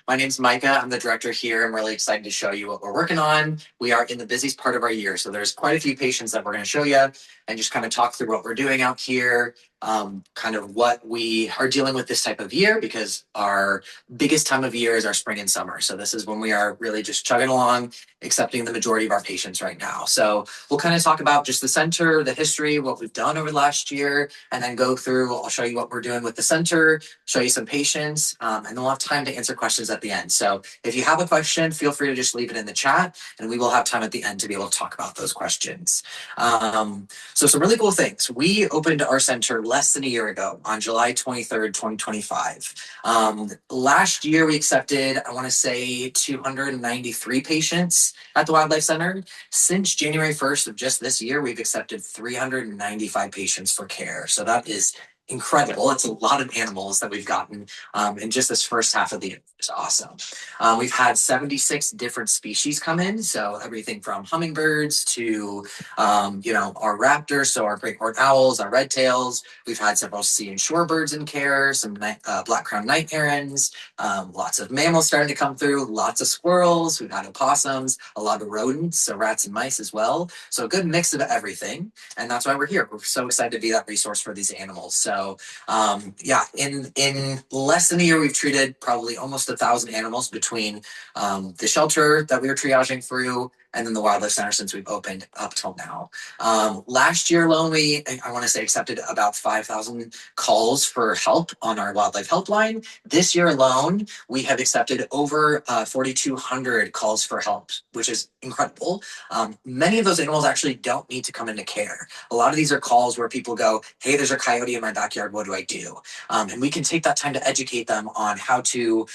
My name's Micah. I'm the director here. I'm really excited to show you what we're working on. We are in the busiest part of our year, so there's quite a few patients that we're going to show you and just kind of talk through what we're doing out here, kind of what we are dealing with this type of year, because our biggest time of year is our spring and summer. So this is when we are really just chugging along, accepting the majority of our patients right now. So we'll kind of talk about just the center, the history, what we've done over the last year, and then go through, I'll show you what we're doing with the center, show you some patients, and then we'll have time to answer questions at the end. So if you have a question, feel free to just leave it in the chat, and we will have time at the end to be able to talk about those questions. So some really cool things. We opened our center less than a year ago on July 23rd, 2025. Last year we accepted, I want to say 293 patients at the Wildlife Center. Since January 1st of just this year, we've accepted 395 patients for care. So that is incredible. It's a lot of animals that we've gotten in just this first half of the year. It's awesome. We've had 76 different species come in. So everything from hummingbirds to, our raptors, so our great horned owls, our red tails. We've had several sea and shorebirds in care, some black-crowned night herons, lots of mammals starting to come through, lots of squirrels. We've had opossums, a lot of rodents, so rats and mice as well. So a good mix of everything. And that's why we're here. We're so excited to be that resource for these animals. So in less than a year, we've treated probably almost 1,000 animals between the shelter that we were triaging through and then the Wildlife Center since we've opened up till now. Last year alone, I want to say, accepted about 5,000 calls for help on our wildlife helpline. This year alone, we have accepted over 4,200 calls for help, which is incredible. Many of those animals actually don't need to come into care. A lot of these are calls where people go, hey, there's a coyote in my backyard, what do I do? And we can take that time to educate them on how to,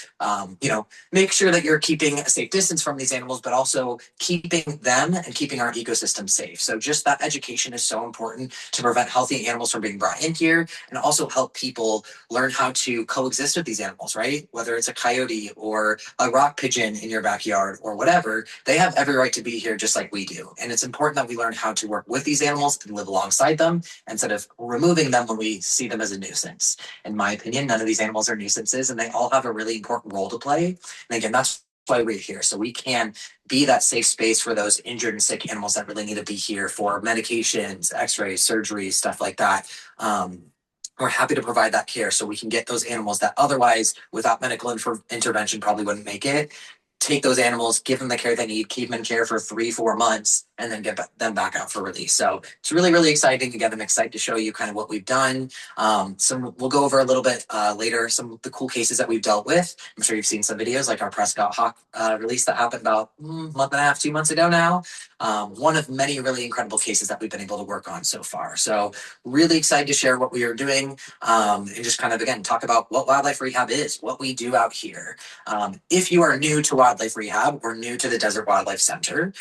make sure that you're keeping a safe distance from these animals, but also keeping them and keeping our ecosystem safe. So just that education is so important to prevent healthy animals from being brought in here, and also help people learn how to coexist with these animals, right? Whether it's a coyote or a rock pigeon in your backyard or whatever, they have every right to be here just like we do. And it's important that we learn how to work with these animals and live alongside them instead of removing them when we see them as a nuisance. In my opinion, none of these animals are nuisances, and they all have a really important role to play. And again, that's why we're here. So we can be that safe space for those injured and sick animals that really need to be here for medications, x-rays, surgeries, stuff like that. We're happy to provide that care so we can get those animals that otherwise, without medical intervention, probably wouldn't make it. Take those animals, give them the care they need, keep them in care for 3-4 months, and then get them back out for release. So it's really, really exciting. Again, I'm excited to show you kind of what we've done. We'll go over a little bit later some of the cool cases that we've dealt with. I'm sure you've seen some videos like our Prescott Hawk release that happened about a month and a half, 2 months ago now. One of many really incredible cases that we've been able to work on so far. So really excited to share what we are doing and just kind of, again, talk about what wildlife rehab is, what we do out here. If you are new to wildlife rehab or new to the Desert Wildlife Center,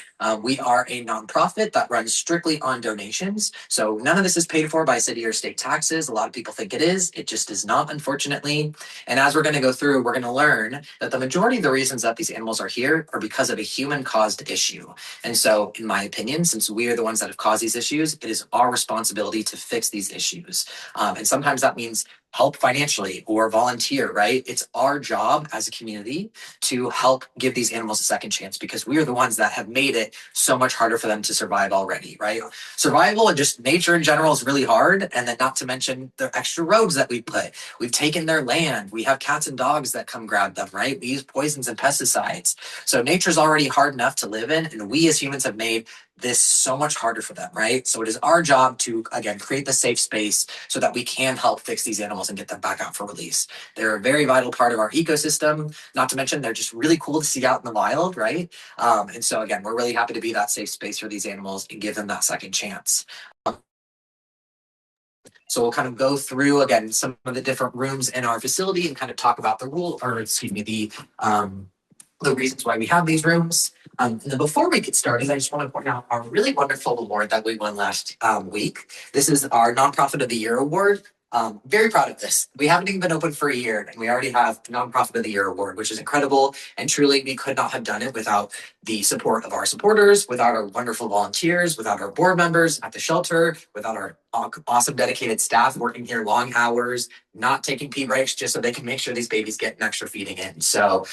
we are a nonprofit that runs strictly on donations. So none of this is paid for by city or state taxes. A lot of people think it is. It just is not, unfortunately. And as we're going to go through, we're going to learn that the majority of the reasons that these animals are here are because of a human-caused issue. And so, in my opinion, since we are the ones that have caused these issues, it is our responsibility to fix these issues. And sometimes that means help financially or volunteer, right? It's our job as a community to help give these animals a second chance, because we are the ones that have made it so much harder for them to survive already, right? Survival and just nature in general is really hard. And then not to mention the extra roads that we put. We've taken their land. We have cats and dogs that come grab them, right? We use poisons and pesticides. So nature's already hard enough to live in. And we as humans have made this so much harder for them, right? So it is our job to, again, create the safe space so that we can help fix these animals and get them back out for release. They're a very vital part of our ecosystem, not to mention they're just really cool to see out in the wild, right? And so again, we're really happy to be that safe space for these animals and give them that second chance. So we'll kind of go through, again, some of the different rooms in our facility and kind of talk about the reasons why we have these rooms. And then before we get started, I just want to point out our really wonderful award that we won last week. This is our Nonprofit of the Year award. Very proud of this. We haven't even been open for a year, and we already have Nonprofit of the Year award, which is incredible. And truly, we could not have done it without the support of our supporters, without our wonderful volunteers, without our board members at the shelter, without our awesome dedicated staff working here long hours, not taking pee breaks just so they can make sure these babies get an extra feeding in. So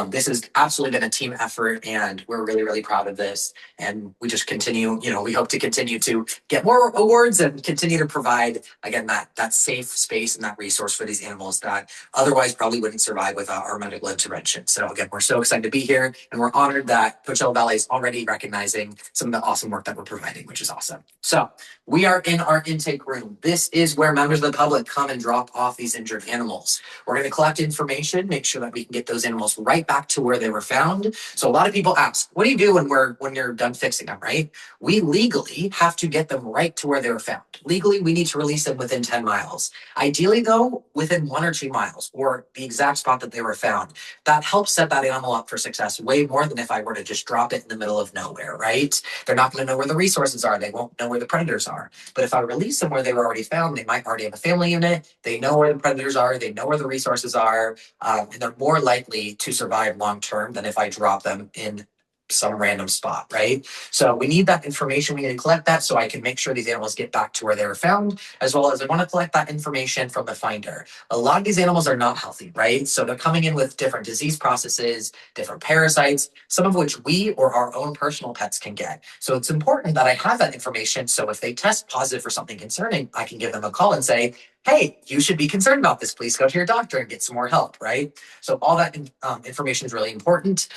this has absolutely been a team effort, and we're really, really proud of this. And we just continue, we hope to continue to get more awards and continue to provide, again, that safe space and that resource for these animals that otherwise probably wouldn't survive without our medical intervention. So again, we're so excited to be here, and we're honored that Coachella Valley is already recognizing some of the awesome work that we're providing, which is awesome. So we are in our intake room. This is where members of the public come and drop off these injured animals. We're going to collect information, make sure that we can get those animals right back to where they were found. So a lot of people ask, what do you do when you're done fixing them, right? We legally have to get them right to where they were found. Legally, we need to release them within 10 miles. Ideally, though, within 1 or 2 miles, or the exact spot that they were found. That helps set that animal up for success way more than if I were to just drop it in the middle of nowhere, right? They're not going to know where the resources are. They won't know where the predators are. But if I release them where they were already found, they might already have a family unit. They know where the predators are. They know where the resources are. And they're more likely to survive long term than if I drop them in some random spot, right? So we need that information. We need to collect that so I can make sure these animals get back to where they were found, as well as I want to collect that information from the finder. A lot of these animals are not healthy, right? So they're coming in with different disease processes, different parasites, some of which we or our own personal pets can get. So it's important that I have that information. So if they test positive for something concerning, I can give them a call and say, hey, you should be concerned about this. Please go to your doctor and get some more help, right? So all that information is really important.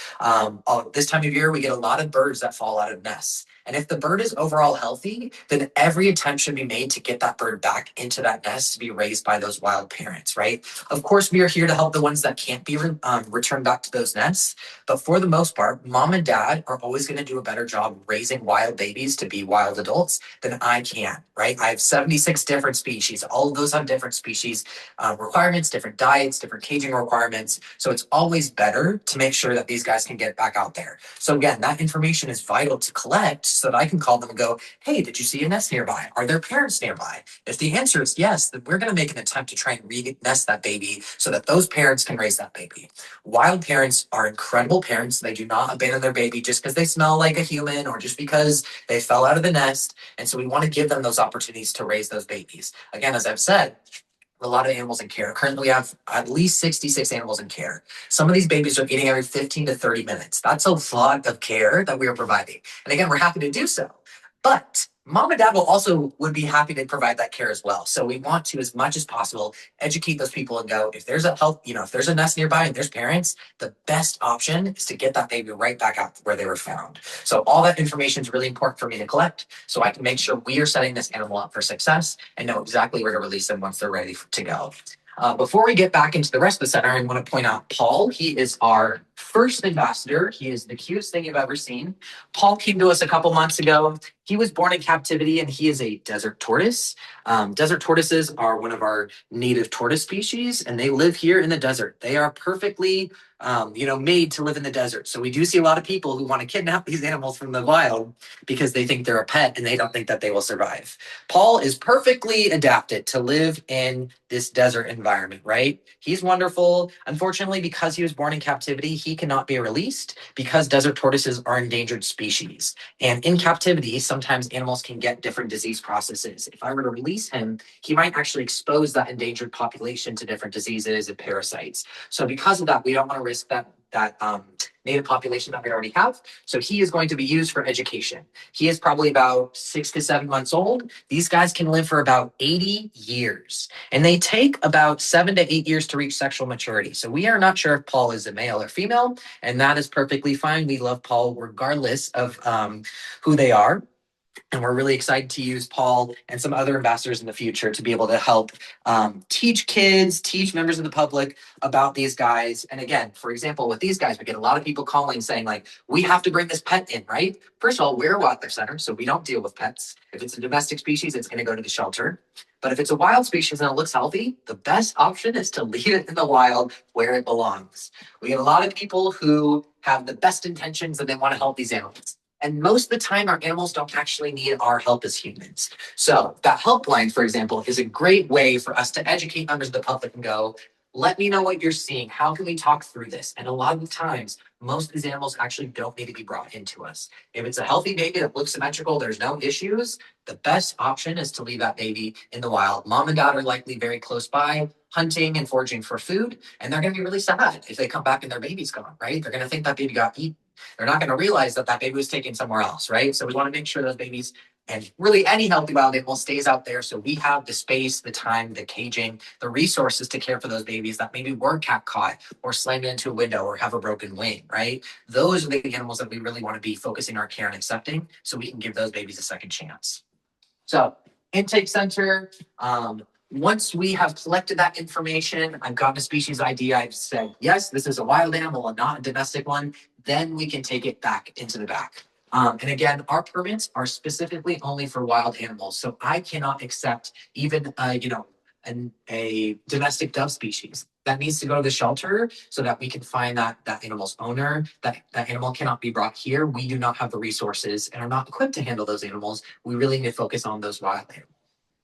This time of year, we get a lot of birds that fall out of nests. And if the bird is overall healthy, then every attempt should be made to get that bird back into that nest to be raised by those wild parents, right? Of course, we are here to help the ones that can't be returned back to those nests. But for the most part, mom and dad are always going to do a better job raising wild babies to be wild adults than I can, right? I have 76 different species. All of those have different species requirements, different diets, different caging requirements. So it's always better to make sure that these guys can get back out there. So again, that information is vital to collect so that I can call them and go, hey, did you see a nest nearby? Are there parents nearby? If the answer is yes, then we're going to make an attempt to try and re-nest that baby so that those parents can raise that baby. Wild parents are incredible parents. They do not abandon their baby just because they smell like a human or just because they fell out of the nest. And so we want to give them those opportunities to raise those babies. Again, as I've said, a lot of animals in care. Currently, we have at least 66 animals in care. Some of these babies are eating every 15 to 30 minutes. That's a lot of care that we are providing. And again, we're happy to do so. But mom and dad would be happy to provide that care as well. So we want to, as much as possible, educate those people and go, if there's if there's a nest nearby and there's parents, the best option is to get that baby right back out where they were found. So all that information is really important for me to collect so I can make sure we are setting this animal up for success and know exactly where to release them once they're ready to go. Before we get back into the rest of the center, I want to point out Paul. He is our first ambassador. He is the cutest thing you've ever seen. Paul came to us a couple months ago. He was born in captivity, and he is a desert tortoise. Desert tortoises are one of our native tortoise species, and they live here in the desert. They are perfectly made to live in the desert. So we do see a lot of people who want to kidnap these animals from the wild because they think they're a pet and they don't think that they will survive. Paul is perfectly adapted to live in this desert environment, right? He's wonderful. Unfortunately, because he was born in captivity, he cannot be released because desert tortoises are endangered species. And in captivity, sometimes animals can get different disease processes. If I were to release him, he might actually expose that endangered population to different diseases and parasites. So because of that, we don't want to risk that native population that we already have. So he is going to be used for education. He is probably about 6 to 7 months old. These guys can live for about 80 years, and they take about 7 to 8 years to reach sexual maturity. So we are not sure if Paul is a male or female, and that is perfectly fine. We love Paul regardless of who they are. And we're really excited to use Paul and some other ambassadors in the future to be able to help teach kids, teach members of the public about these guys. And again, for example, with these guys, we get a lot of people calling saying like, we have to bring this pet in, right? First of all, we're a wildlife center, so we don't deal with pets. If it's a domestic species, it's going to go to the shelter. But if it's a wild species and it looks healthy, the best option is to leave it in the wild where it belongs. We get a lot of people who have the best intentions and they want to help these animals. And most of the time, our animals don't actually need our help as humans. So that helpline, for example, is a great way for us to educate members of the public and go, Let me know what you're seeing. How can we talk through this? And a lot of the times, most of these animals actually don't need to be brought into us. If it's a healthy baby that looks symmetrical, there's no issues, the best option is to leave that baby in the wild. Mom and dad are likely very close by, hunting and foraging for food, and they're going to be really sad if they come back and their baby's gone, right? They're going to think that baby got eaten. They're not going to realize that that baby was taken somewhere else, right? So we want to make sure those babies and really any healthy wild animal stays out there so we have the space, the time, the caging, the resources to care for those babies that maybe were cat caught or slammed into a window or have a broken wing, right? Those are the animals that we really want to be focusing our care and accepting so we can give those babies a second chance. So intake center, once we have collected that information, I've gotten a species ID, I've said, yes, this is a wild animal and not a domestic one, then we can take it back into the back. And again, our permits are specifically only for wild animals. So I cannot accept even, a domestic dove species. That needs to go to the shelter so that we can find that animal's owner. That animal cannot be brought here. We do not have the resources and are not equipped to handle those animals. We really need to focus on those wild animals.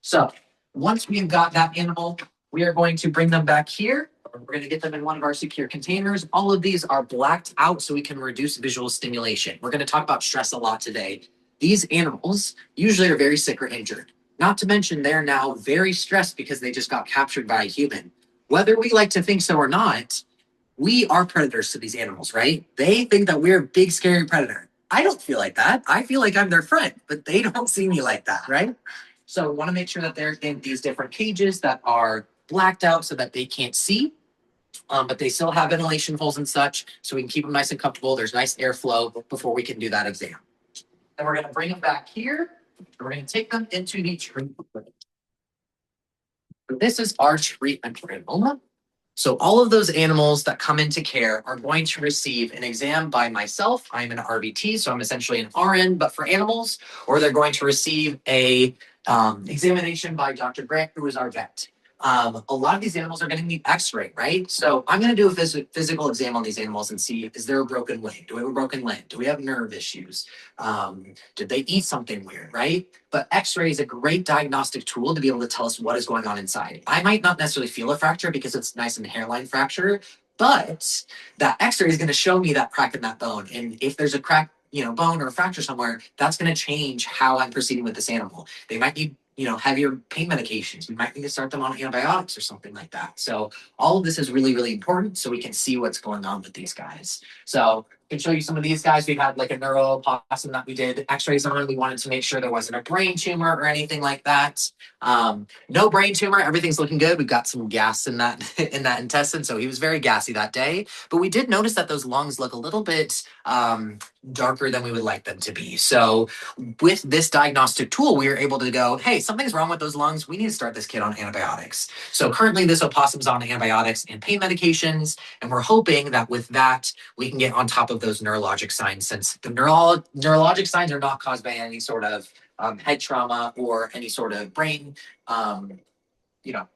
So once we've got that animal, we are going to bring them back here. We're going to get them in one of our secure containers. All of these are blacked out so we can reduce visual stimulation. We're going to talk about stress a lot today. These animals usually are very sick or injured. Not to mention they're now very stressed because they just got captured by a human. Whether we like to think so or not, we are predators to these animals, right? They think that we're a big, scary predator. I don't feel like that. I feel like I'm their friend, but they don't see me like that, right? So we want to make sure that they're in these different cages that are blacked out so that they can't see, but they still have ventilation holes and such, so we can keep them nice and comfortable. There's nice airflow before we can do that exam. Then we're going to bring them back here. We're going to take them into the treatment room. This is our treatment room. So all of those animals that come into care are going to receive an exam by myself. I'm an RVT, so I'm essentially an RN, but for animals, or they're going to receive a examination by Dr. Grant, who is our vet. A lot of these animals are going to need x-ray, right? So I'm going to do a physical exam on these animals and see, is there a broken wing? Do we have a broken limb? Do we have nerve issues? Did they eat something weird, right? But x-ray is a great diagnostic tool to be able to tell us what is going on inside. I might not necessarily feel a fracture because it's nice and hairline fracture, but that x-ray is going to show me that crack in that bone. And if there's a crack, bone or a fracture somewhere, that's going to change how I'm proceeding with this animal. They might need heavier pain medications. We might need to start them on antibiotics or something like that. So all of this is really, really important so we can see what's going on with these guys. So I can show you some of these guys. We had like a neuro possum that we did x-rays on. We wanted to make sure there wasn't a brain tumor or anything like that. No brain tumor. Everything's looking good. We've got some gas in that in that intestine. So he was very gassy that day. But we did notice that those lungs look a little bit darker than we would like them to be. So with this diagnostic tool, we were able to go, hey, something's wrong with those lungs. We need to start this kid on antibiotics. So currently this opossum's on antibiotics and pain medications. And we're hoping that with that, we can get on top of those neurologic signs, since the neurologic signs are not caused by any sort of head trauma or any sort of brain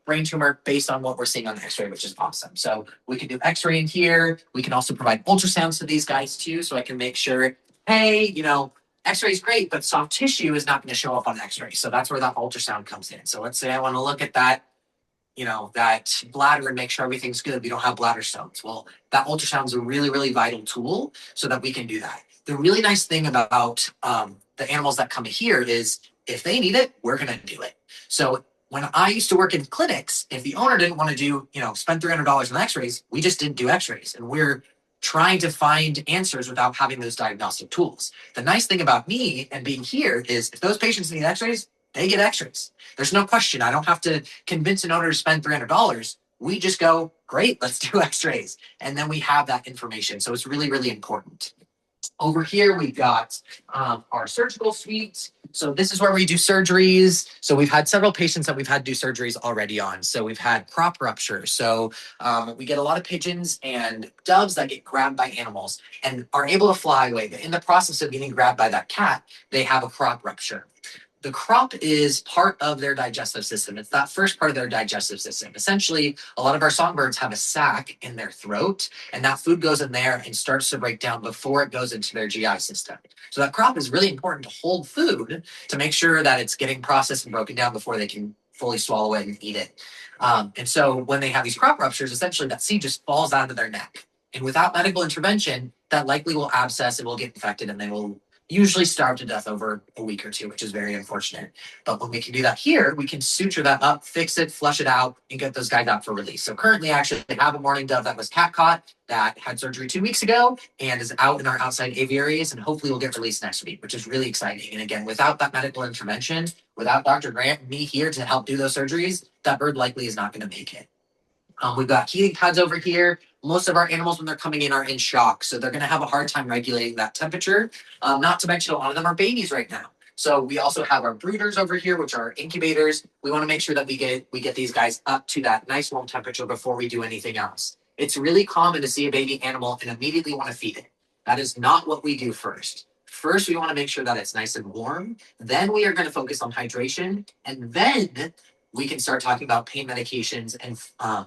brain tumor based on what we're seeing on the x-ray, which is awesome. So we can do x-ray in here. We can also provide ultrasounds to these guys too, so I can make sure, hey, x-ray is great, but soft tissue is not going to show up on x-ray. So that's where that ultrasound comes in. So let's say I want to look at that, that bladder and make sure everything's good. We don't have bladder stones. Well, that ultrasound is a really, really vital tool so that we can do that. The really nice thing about the animals that come here is if they need it, we're going to do it. So when I used to work in clinics, if the owner didn't want to do, spend $300 on x-rays, we just didn't do x-rays. And we're trying to find answers without having those diagnostic tools. The nice thing about me and being here is if those patients need x-rays, they get x-rays. There's no question. I don't have to convince an owner to spend $300. We just go, great, let's do x-rays. And then we have that information. So it's really, really important. Over here, we've got our surgical suite. So this is where we do surgeries. So we've had several patients that we've had to do surgeries already on. So we've had crop rupture. So we get a lot of pigeons and doves that get grabbed by animals and are able to fly away. But in the process of getting grabbed by that cat, they have a crop rupture. The crop is part of their digestive system. It's that first part of their digestive system. Essentially, a lot of our songbirds have a sac in their throat, and that food goes in there and starts to break down before it goes into their GI system. So that crop is really important to hold food to make sure that it's getting processed and broken down before they can fully swallow it and eat it. And so when they have these crop ruptures, essentially that seed just falls out of their neck. And without medical intervention, that likely will abscess, it will get infected, and they will usually starve to death over a week or two, which is very unfortunate. But when we can do that here, we can suture that up, fix it, flush it out, and get those guys out for release. So currently, actually, they have a mourning dove that was cat caught that had surgery 2 weeks ago and is out in our outside aviaries, and hopefully will get released next week, which is really exciting. And again, without that medical intervention, without Dr. Grant and me here to help do those surgeries, that bird likely is not going to make it. We've got heating pads over here. Most of our animals, when they're coming in, are in shock. So they're going to have a hard time regulating that temperature. Not to mention, a lot of them are babies right now. So we also have our brooders over here, which are incubators. We want to make sure that we get these guys up to that nice warm temperature before we do anything else. It's really common to see a baby animal and immediately want to feed it. That is not what we do first. First, we want to make sure that it's nice and warm. Then we are going to focus on hydration. And then we can start talking about pain medications and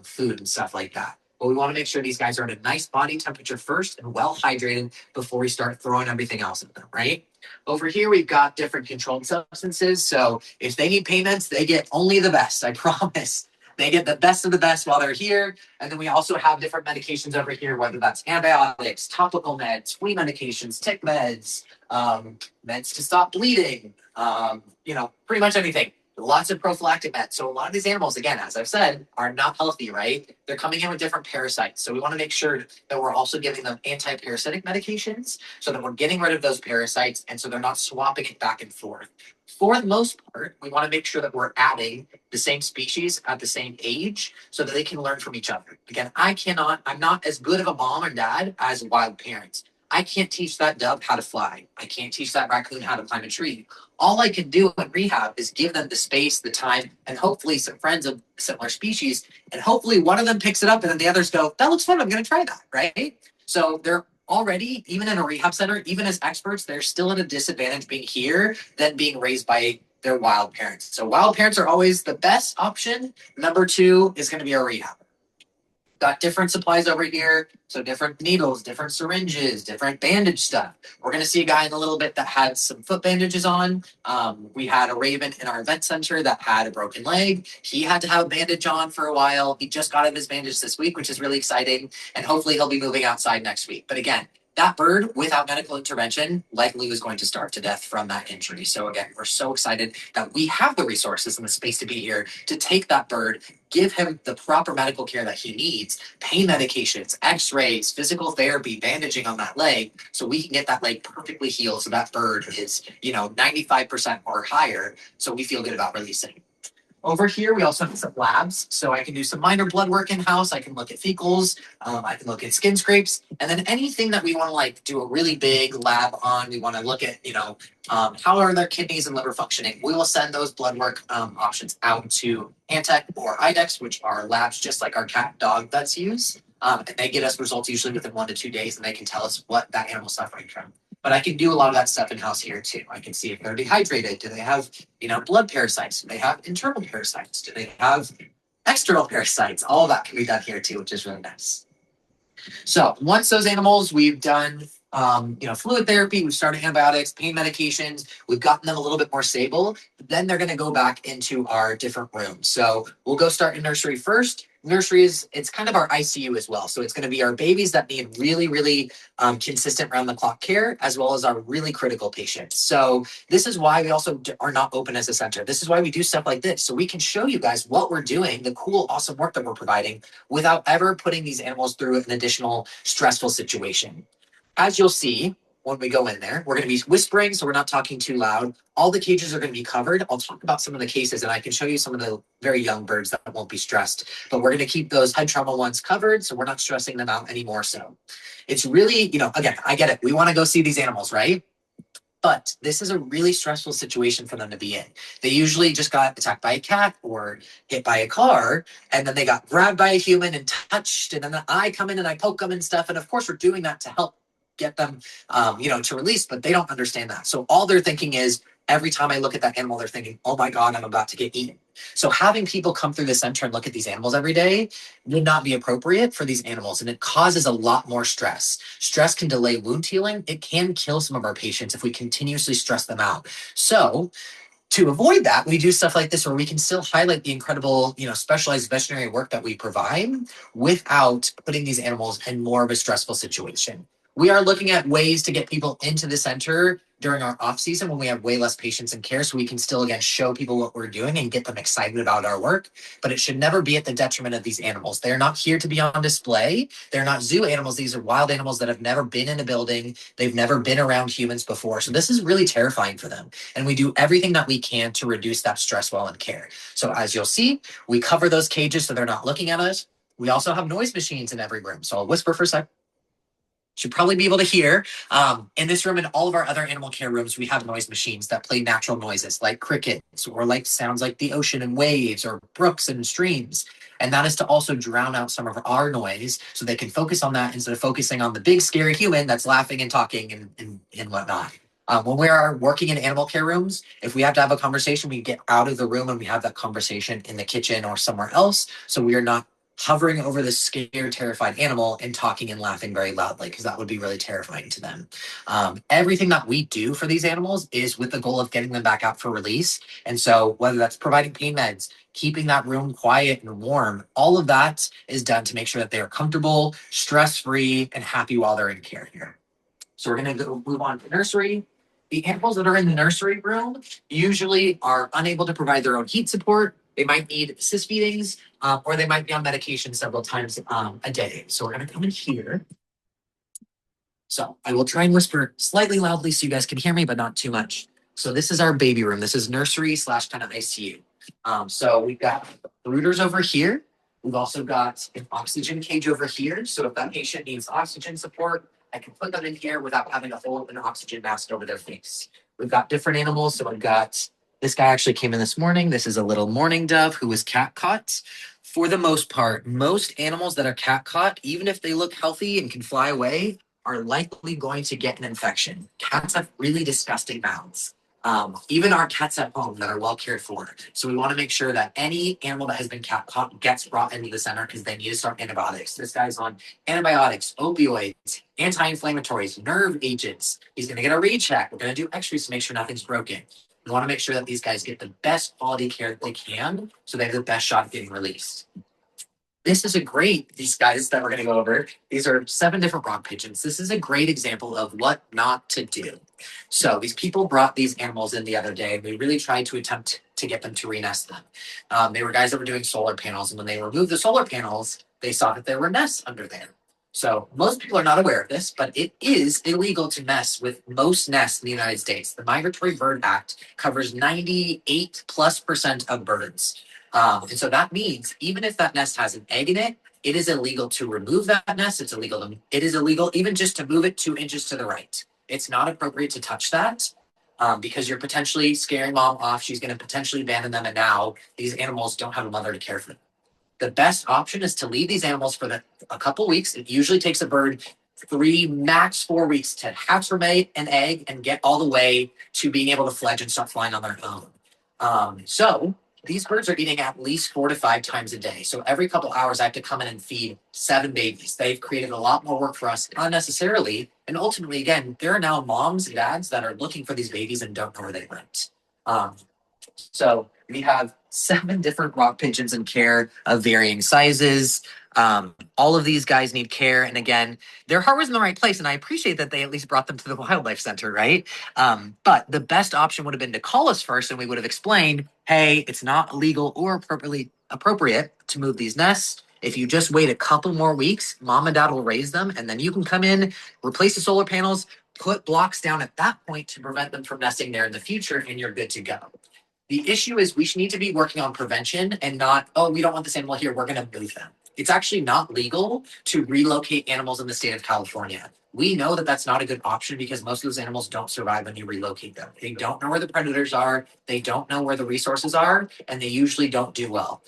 food and stuff like that. But we want to make sure these guys are at a nice body temperature first and well hydrated before we start throwing everything else at them, right? Over here, we've got different controlled substances. So if they need pain meds, they get only the best, I promise. They get the best of the best while they're here. And then we also have different medications over here, whether that's antibiotics, topical meds, flea medications, tick meds, meds to stop bleeding, pretty much anything. Lots of prophylactic meds. So a lot of these animals, again, as I've said, are not healthy, right? They're coming in with different parasites. So we want to make sure that we're also giving them anti-parasitic medications so that we're getting rid of those parasites and so they're not swapping it back and forth. For the most part, we want to make sure that we're adding the same species at the same age so that they can learn from each other. Again, I'm not as good of a mom or dad as wild parents. I can't teach that dove how to fly. I can't teach that raccoon how to climb a tree. All I can do in rehab is give them the space, the time, and hopefully some friends of similar species. And hopefully one of them picks it up and then the others go, that looks fun, I'm going to try that, right? So they're already, even in a rehab center, even as experts, they're still at a disadvantage being here than being raised by their wild parents. So wild parents are always the best option. Number 2 is going to be a rehab. Got different supplies over here. So different needles, different syringes, different bandage stuff. We're going to see a guy in a little bit that had some foot bandages on. We had a raven in our event center that had a broken leg. He had to have a bandage on for a while. He just got him his bandage this week, which is really exciting. And hopefully he'll be moving outside next week. But again, that bird, without medical intervention, likely was going to starve to death from that injury. So again, we're so excited that we have the resources and the space to be here to take that bird, give him the proper medical care that he needs, pain medications, x-rays, physical therapy, bandaging on that leg, so we can get that leg perfectly healed so that bird is, 95% or higher, so we feel good about releasing. Over here, we also have some labs. So I can do some minor blood work in-house. I can look at fecals. I can look at skin scrapes. And then anything that we want to do a really big lab on, we want to look at, how are their kidneys and liver functioning? We will send those blood work options out to Antec or IDEX, which are labs just like our cat dog vets use. And they get us results usually within 1 to 2 days, and they can tell us what that animal's suffering from. But I can do a lot of that stuff in-house here too. I can see if they're dehydrated. Do they have, blood parasites? Do they have internal parasites? Do they have external parasites? All of that can be done here too, which is really nice. So once those animals, we've done, fluid therapy, we've started antibiotics, pain medications, we've gotten them a little bit more stable, then they're going to go back into our different rooms. So we'll go start in nursery first. Nursery it's kind of our ICU as well. So it's going to be our babies that need really, really consistent round-the-clock care, as well as our really critical patients. So this is why we also are not open as a center. This is why we do stuff like this. So we can show you guys what we're doing, the cool, awesome work that we're providing, without ever putting these animals through an additional stressful situation. As you'll see, when we go in there, we're going to be whispering, so we're not talking too loud. All the cages are going to be covered. I'll talk about some of the cases, and I can show you some of the very young birds that won't be stressed. But we're going to keep those head trauma ones covered, so we're not stressing them out anymore. So it's really, again, I get it. We want to go see these animals, right? But this is a really stressful situation for them to be in. They usually just got attacked by a cat or hit by a car, and then they got grabbed by a human and touched, and then I come in and I poke them and stuff. And of course, we're doing that to help get them, to release, but they don't understand that. So all they're thinking is, every time I look at that animal, they're thinking, oh my God, I'm about to get eaten. So having people come through the center and look at these animals every day would not be appropriate for these animals. And it causes a lot more stress. Stress can delay wound healing. It can kill some of our patients if we continuously stress them out. So To avoid that, we do stuff like this where we can still highlight the incredible, specialized veterinary work that we provide without putting these animals in more of a stressful situation. We are looking at ways to get people into the center during our off season when we have way less patients in care, so we can still again show people what we're doing and get them excited about our work. But it should never be at the detriment of these animals. They're not here to be on display. They're not zoo animals. These are wild animals that have never been in a building. They've never been around humans before. So this is really terrifying for them. And we do everything that we can to reduce that stress while in care. So as you'll see, we cover those cages so they're not looking at us. We also have noise machines in every room. So I'll whisper for a sec. Should probably be able to hear. In this room and all of our other animal care rooms, we have noise machines that play natural noises like crickets or like sounds like the ocean and waves or brooks and streams. And that is to also drown out some of our noise so they can focus on that instead of focusing on the big scary human that's laughing and talking and whatnot. When we are working in animal care rooms, if we have to have a conversation, we get out of the room and we have that conversation in the kitchen or somewhere else. So we are not hovering over the scared, terrified animal and talking and laughing very loudly, because that would be really terrifying to them. Everything that we do for these animals is with the goal of getting them back out for release. And so whether that's providing pain meds, keeping that room quiet and warm, all of that is done to make sure that they are comfortable, stress-free, and happy while they're in care here. So we're going to move on to nursery. The animals that are in the nursery room usually are unable to provide their own heat support. They might need assist feedings, or they might be on medication several times a day. So we're going to come in here. So I will try and whisper slightly loudly so you guys can hear me, but not too much. So this is our baby room. This is nursery / kind of ICU. So we've got brooders over here. We've also got an oxygen cage over here. So if that patient needs oxygen support, I can put them in here without having to hold an oxygen mask over their face. We've got different animals. So I've got, this guy actually came in this morning. This is a little mourning dove who was cat caught. For the most part, most animals that are cat caught, even if they look healthy and can fly away, are likely going to get an infection. Cats have really disgusting mouths. Even our cats at home that are well cared for. So we want to make sure that any animal that has been cat caught gets brought into the center because they need to start antibiotics. This guy's on antibiotics, opioids, anti-inflammatories, nerve agents. He's going to get a recheck. We're going to do x-rays to make sure nothing's broken. We want to make sure that these guys get the best quality care that they can so they have the best shot at getting released. This is these guys that we're going to go over, these are 7 different rock pigeons. This is a great example of what not to do. So these people brought these animals in the other day, and we really tried to attempt to get them to renest them. They were guys that were doing solar panels, and when they removed the solar panels, they saw that there were nests under there. So most people are not aware of this, but it is illegal to nest with most nests in the United States. The Migratory Bird Act covers 98+% of birds. And so that means even if that nest has an egg in it, it is illegal to remove that nest. It is illegal even just to move it 2 inches to the right. It's not appropriate to touch that because you're potentially scaring mom off. She's going to potentially abandon them. And now these animals don't have a mother to care for them. The best option is to leave these animals for a couple weeks. It usually takes a bird 3, max 4 weeks to hatch from an egg and get all the way to being able to fledge and start flying on their own. So these birds are eating at least 4 to 5 times a day. So every couple hours, I have to come in and feed 7 babies. They've created a lot more work for us unnecessarily. And ultimately, again, there are now moms and dads that are looking for these babies and don't know where they went. So we have 7 different rock pigeons in care of varying sizes. All of these guys need care. And again, their heart was in the right place. And I appreciate that they at least brought them to the wildlife center, right? But the best option would have been to call us first and we would have explained, hey, it's not legal or appropriate to move these nests. If you just wait a couple more weeks, mom and dad will raise them. And then you can come in, replace the solar panels, put blocks down at that point to prevent them from nesting there in the future, and you're good to go. The issue is we need to be working on prevention and not, oh, we don't want this animal here, we're going to move them. It's actually not legal to relocate animals in the state of California. We know that that's not a good option because most of those animals don't survive when you relocate them. They don't know where the predators are, they don't know where the resources are, and they usually don't do well.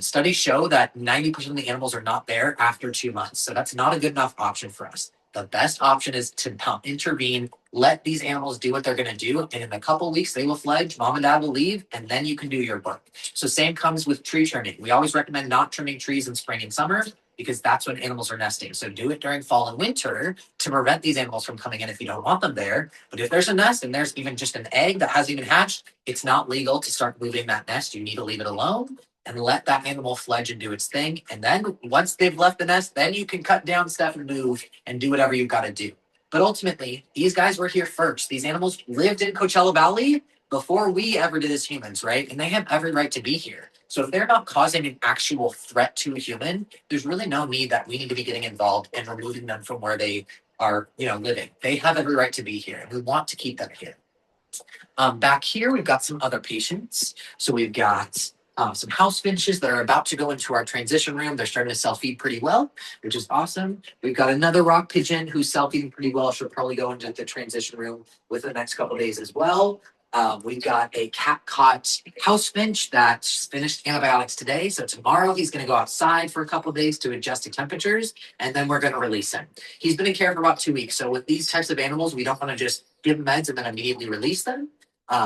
Studies show that 90% of the animals are not there after 2 months. So that's not a good enough option for us. The best option is to intervene, let these animals do what they're going to do. And in a couple of weeks, they will fledge, mom and dad will leave, and then you can do your work. So same comes with tree trimming. We always recommend not trimming trees in spring and summer. because that's when animals are nesting. So do it during fall and winter to prevent these animals from coming in if you don't want them there. But if there's a nest and there's even just an egg that hasn't even hatched, it's not legal to start moving that nest. You need to leave it alone and let that animal fledge and do its thing. And then once they've left the nest, then you can cut down stuff and move and do whatever you've got to do. But ultimately, these guys were here first. These animals lived in Coachella Valley before we ever did as humans, right? And they have every right to be here. So if they're not causing an actual threat to a human, there's really no need that we need to be getting involved and removing them from where they are, living. They have every right to be here, and we want to keep them here. Back here, we've got some other patients. So we've got some house finches that are about to go into our transition room. They're starting to self-feed pretty well, which is awesome. We've got another rock pigeon who's self-feeding pretty well. She'll probably go into the transition room within the next couple of days as well. We've got a cat-caught house finch that's finished antibiotics today. So tomorrow he's going to go outside for a couple of days to adjust to temperatures, and then we're going to release him. He's been in care for about 2 weeks. So with these types of animals, we don't want to just give him meds and then immediately release them.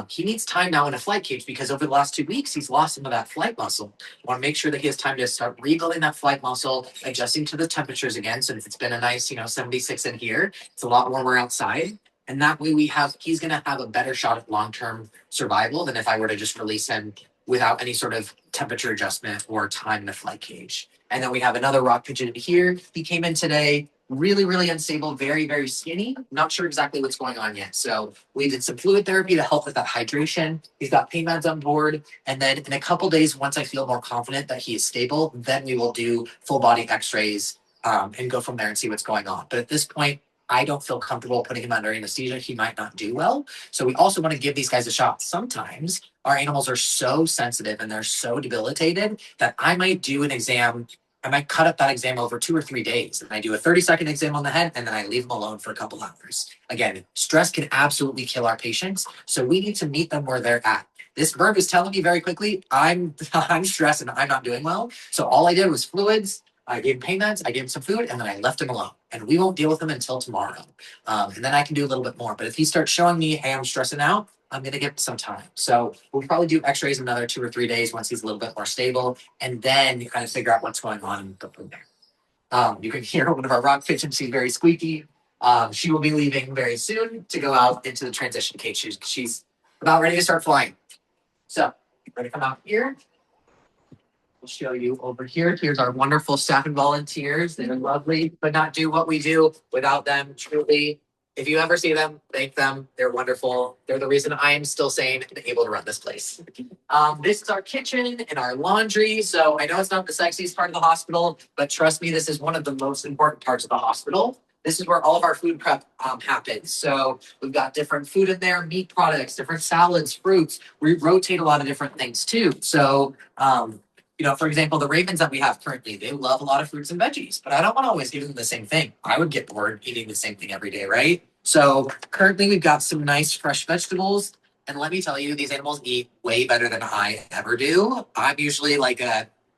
He needs time now in a flight cage because over the last 2 weeks, he's lost some of that flight muscle. I want to make sure that he has time to start rebuilding that flight muscle, adjusting to the temperatures again. So if it's been a nice, 76 in here, it's a lot warmer outside. And that way he's going to have a better shot at long-term survival than if I were to just release him without any sort of temperature adjustment or time in a flight cage. And then we have another rock pigeon here. He came in today, really, really unstable, very, very skinny. Not sure exactly what's going on yet. So we did some fluid therapy to help with that hydration. He's got pain meds on board. And then in a couple days, once I feel more confident that he is stable, then we will do full body x-rays and go from there and see what's going on. But at this point, I don't feel comfortable putting him under anesthesia. He might not do well. So we also want to give these guys a shot. Sometimes our animals are so sensitive and they're so debilitated that I might do an exam. I might cut up that exam over 2 or 3 days. And I do a 30-second exam on the head, and then I leave them alone for a couple hours. Again, stress can absolutely kill our patients. So we need to meet them where they're at. This bird was telling me very quickly, I'm stressed and I'm not doing well. So all I did was fluids. I gave him pain meds, I gave him some food, and then I left him alone. And we won't deal with him until tomorrow. And then I can do a little bit more. But if he starts showing me, hey, I'm stressing out, I'm going to give him some time. So we'll probably do x-rays in another 2 or 3 days once he's a little bit more stable. And then you kind of figure out what's going on and go from there. You can hear one of our rock pigeons. She's very squeaky. She will be leaving very soon to go out into the transition cage. She's about ready to start flying. So ready to come out here. We'll show you over here. Here's our wonderful staff and volunteers. They're lovely, but not do what we do without them. Truly, if you ever see them, thank them. They're wonderful. They're the reason I am still sane and able to run this place. This is our kitchen and our laundry. So I know it's not the sexiest part of the hospital, but trust me, this is one of the most important parts of the hospital. This is where all of our food prep happens. So we've got different food in there, meat products, different salads, fruits. We rotate a lot of different things too. So, for example, the ravens that we have currently, they love a lot of fruits and veggies, but I don't want to always give them the same thing. I would get bored eating the same thing every day, right? So currently we've got some nice fresh vegetables. And let me tell you, these animals eat way better than I ever do. I'm usually like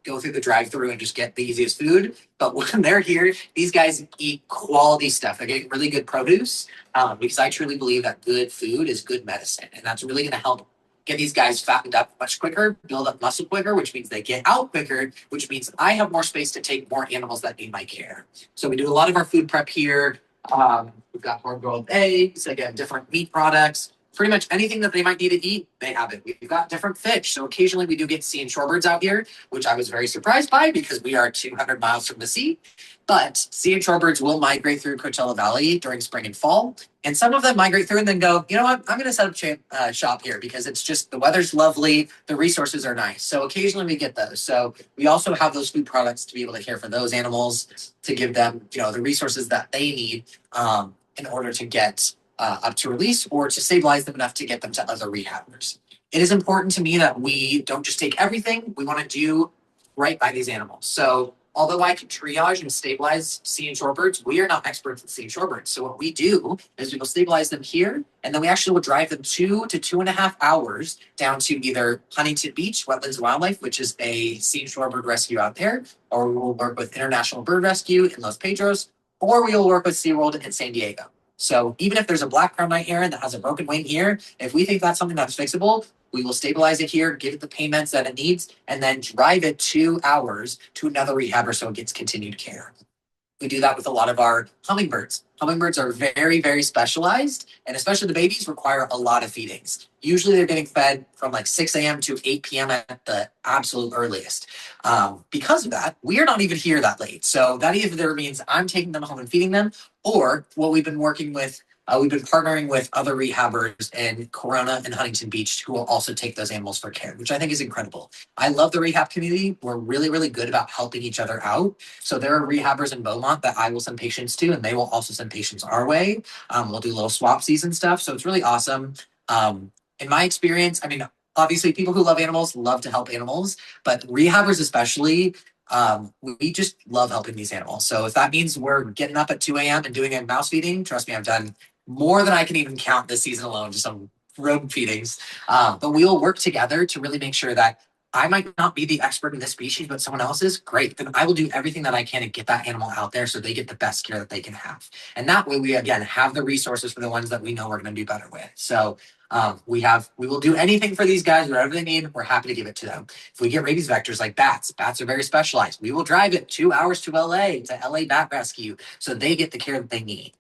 go through the drive-through and just get the easiest food. But when they're here, these guys eat quality stuff. They're getting really good produce because I truly believe that good food is good medicine. And that's really going to help get these guys fattened up much quicker, build up muscle quicker, which means they get out quicker, which means I have more space to take more animals that need my care. So we do a lot of our food prep here. We've got hard-boiled eggs, again, different meat products. Pretty much anything that they might need to eat, they have it. We've got different fish. So occasionally we do get sea and shorebirds out here, which I was very surprised by because we are 200 miles from the sea. But sea and shorebirds will migrate through Coachella Valley during spring and fall. And some of them migrate through and then go, you know what, I'm going to set up shop here because it's just the weather's lovely. The resources are nice. So occasionally we get those. So we also have those food products to be able to care for those animals, to give them, the resources that they need in order to get up to release or to stabilize them enough to get them to other rehabbers. It is important to me that we don't just take everything. We want to do right by these animals. So although I can triage and stabilize sea and shorebirds, we are not experts in sea and shorebirds. So what we do is we will stabilize them here, and then we actually will drive them 2 to 2.5 hours down to either Huntington Beach, Wetlands and Wildlife, which is a sea and shorebird rescue out there, or we will work with International Bird Rescue in Los Pedros, or we will work with SeaWorld in San Diego. So even if there's a black crown night heron that has a broken wing here, if we think that's something that's fixable, we will stabilize it here, give it the pain meds that it needs, and then drive it 2 hours to another rehabber so it gets continued care. We do that with a lot of our hummingbirds. Hummingbirds are very, very specialized, and especially the babies require a lot of feedings. Usually they're getting fed from like 6 a.m. to 8 p.m. at the absolute earliest. Because of that, we are not even here that late. So that either means I'm taking them home and feeding them, or what we've been working with, we've been partnering with other rehabbers in Corona and Huntington Beach who will also take those animals for care, which I think is incredible. I love the rehab community. We're really, really good about helping each other out. So there are rehabbers in Beaumont that I will send patients to, and they will also send patients our way. We'll do little swap season stuff. So it's really awesome. In my experience, I mean, obviously people who love animals love to help animals, but rehabbers especially, we just love helping these animals. So if that means we're getting up at 2 a.m. and doing a mouse feeding, trust me, I've done more than I can even count this season alone, just some rodent feedings. But we will work together to really make sure that I might not be the expert in this species, but someone else is great. Then I will do everything that I can to get that animal out there so they get the best care that they can have. And that way we again have the resources for the ones that we know we're going to do better with. So we will do anything for these guys, whatever they need, we're happy to give it to them. If we get rabies vectors like bats are very specialized. We will drive it 2 hours to LA Bat Rescue so they get the care that they need.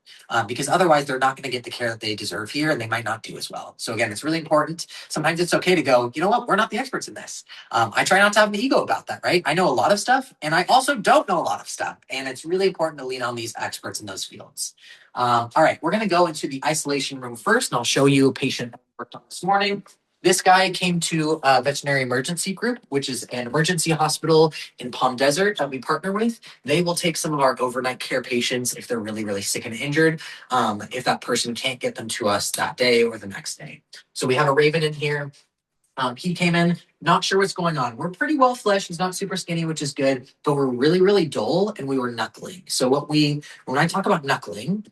Because otherwise they're not going to get the care that they deserve here and they might not do as well. So again, it's really important. Sometimes it's okay to go, you know what, we're not the experts in this. I try not to have an ego about that, right? I know a lot of stuff and I also don't know a lot of stuff. And it's really important to lean on these experts in those fields. All right, we're going to go into the isolation room first and I'll show you a patient I worked on this morning. This guy came to a veterinary emergency group, which is an emergency hospital in Palm Desert that we partner with. They will take some of our overnight care patients if they're really, really sick and injured, if that person can't get them to us that day or the next day. So we have a raven in here. He came in, not sure what's going on. We're pretty well fleshed. He's not super skinny, which is good, but we're really, really dull and we were knuckling. So when I talk about knuckling,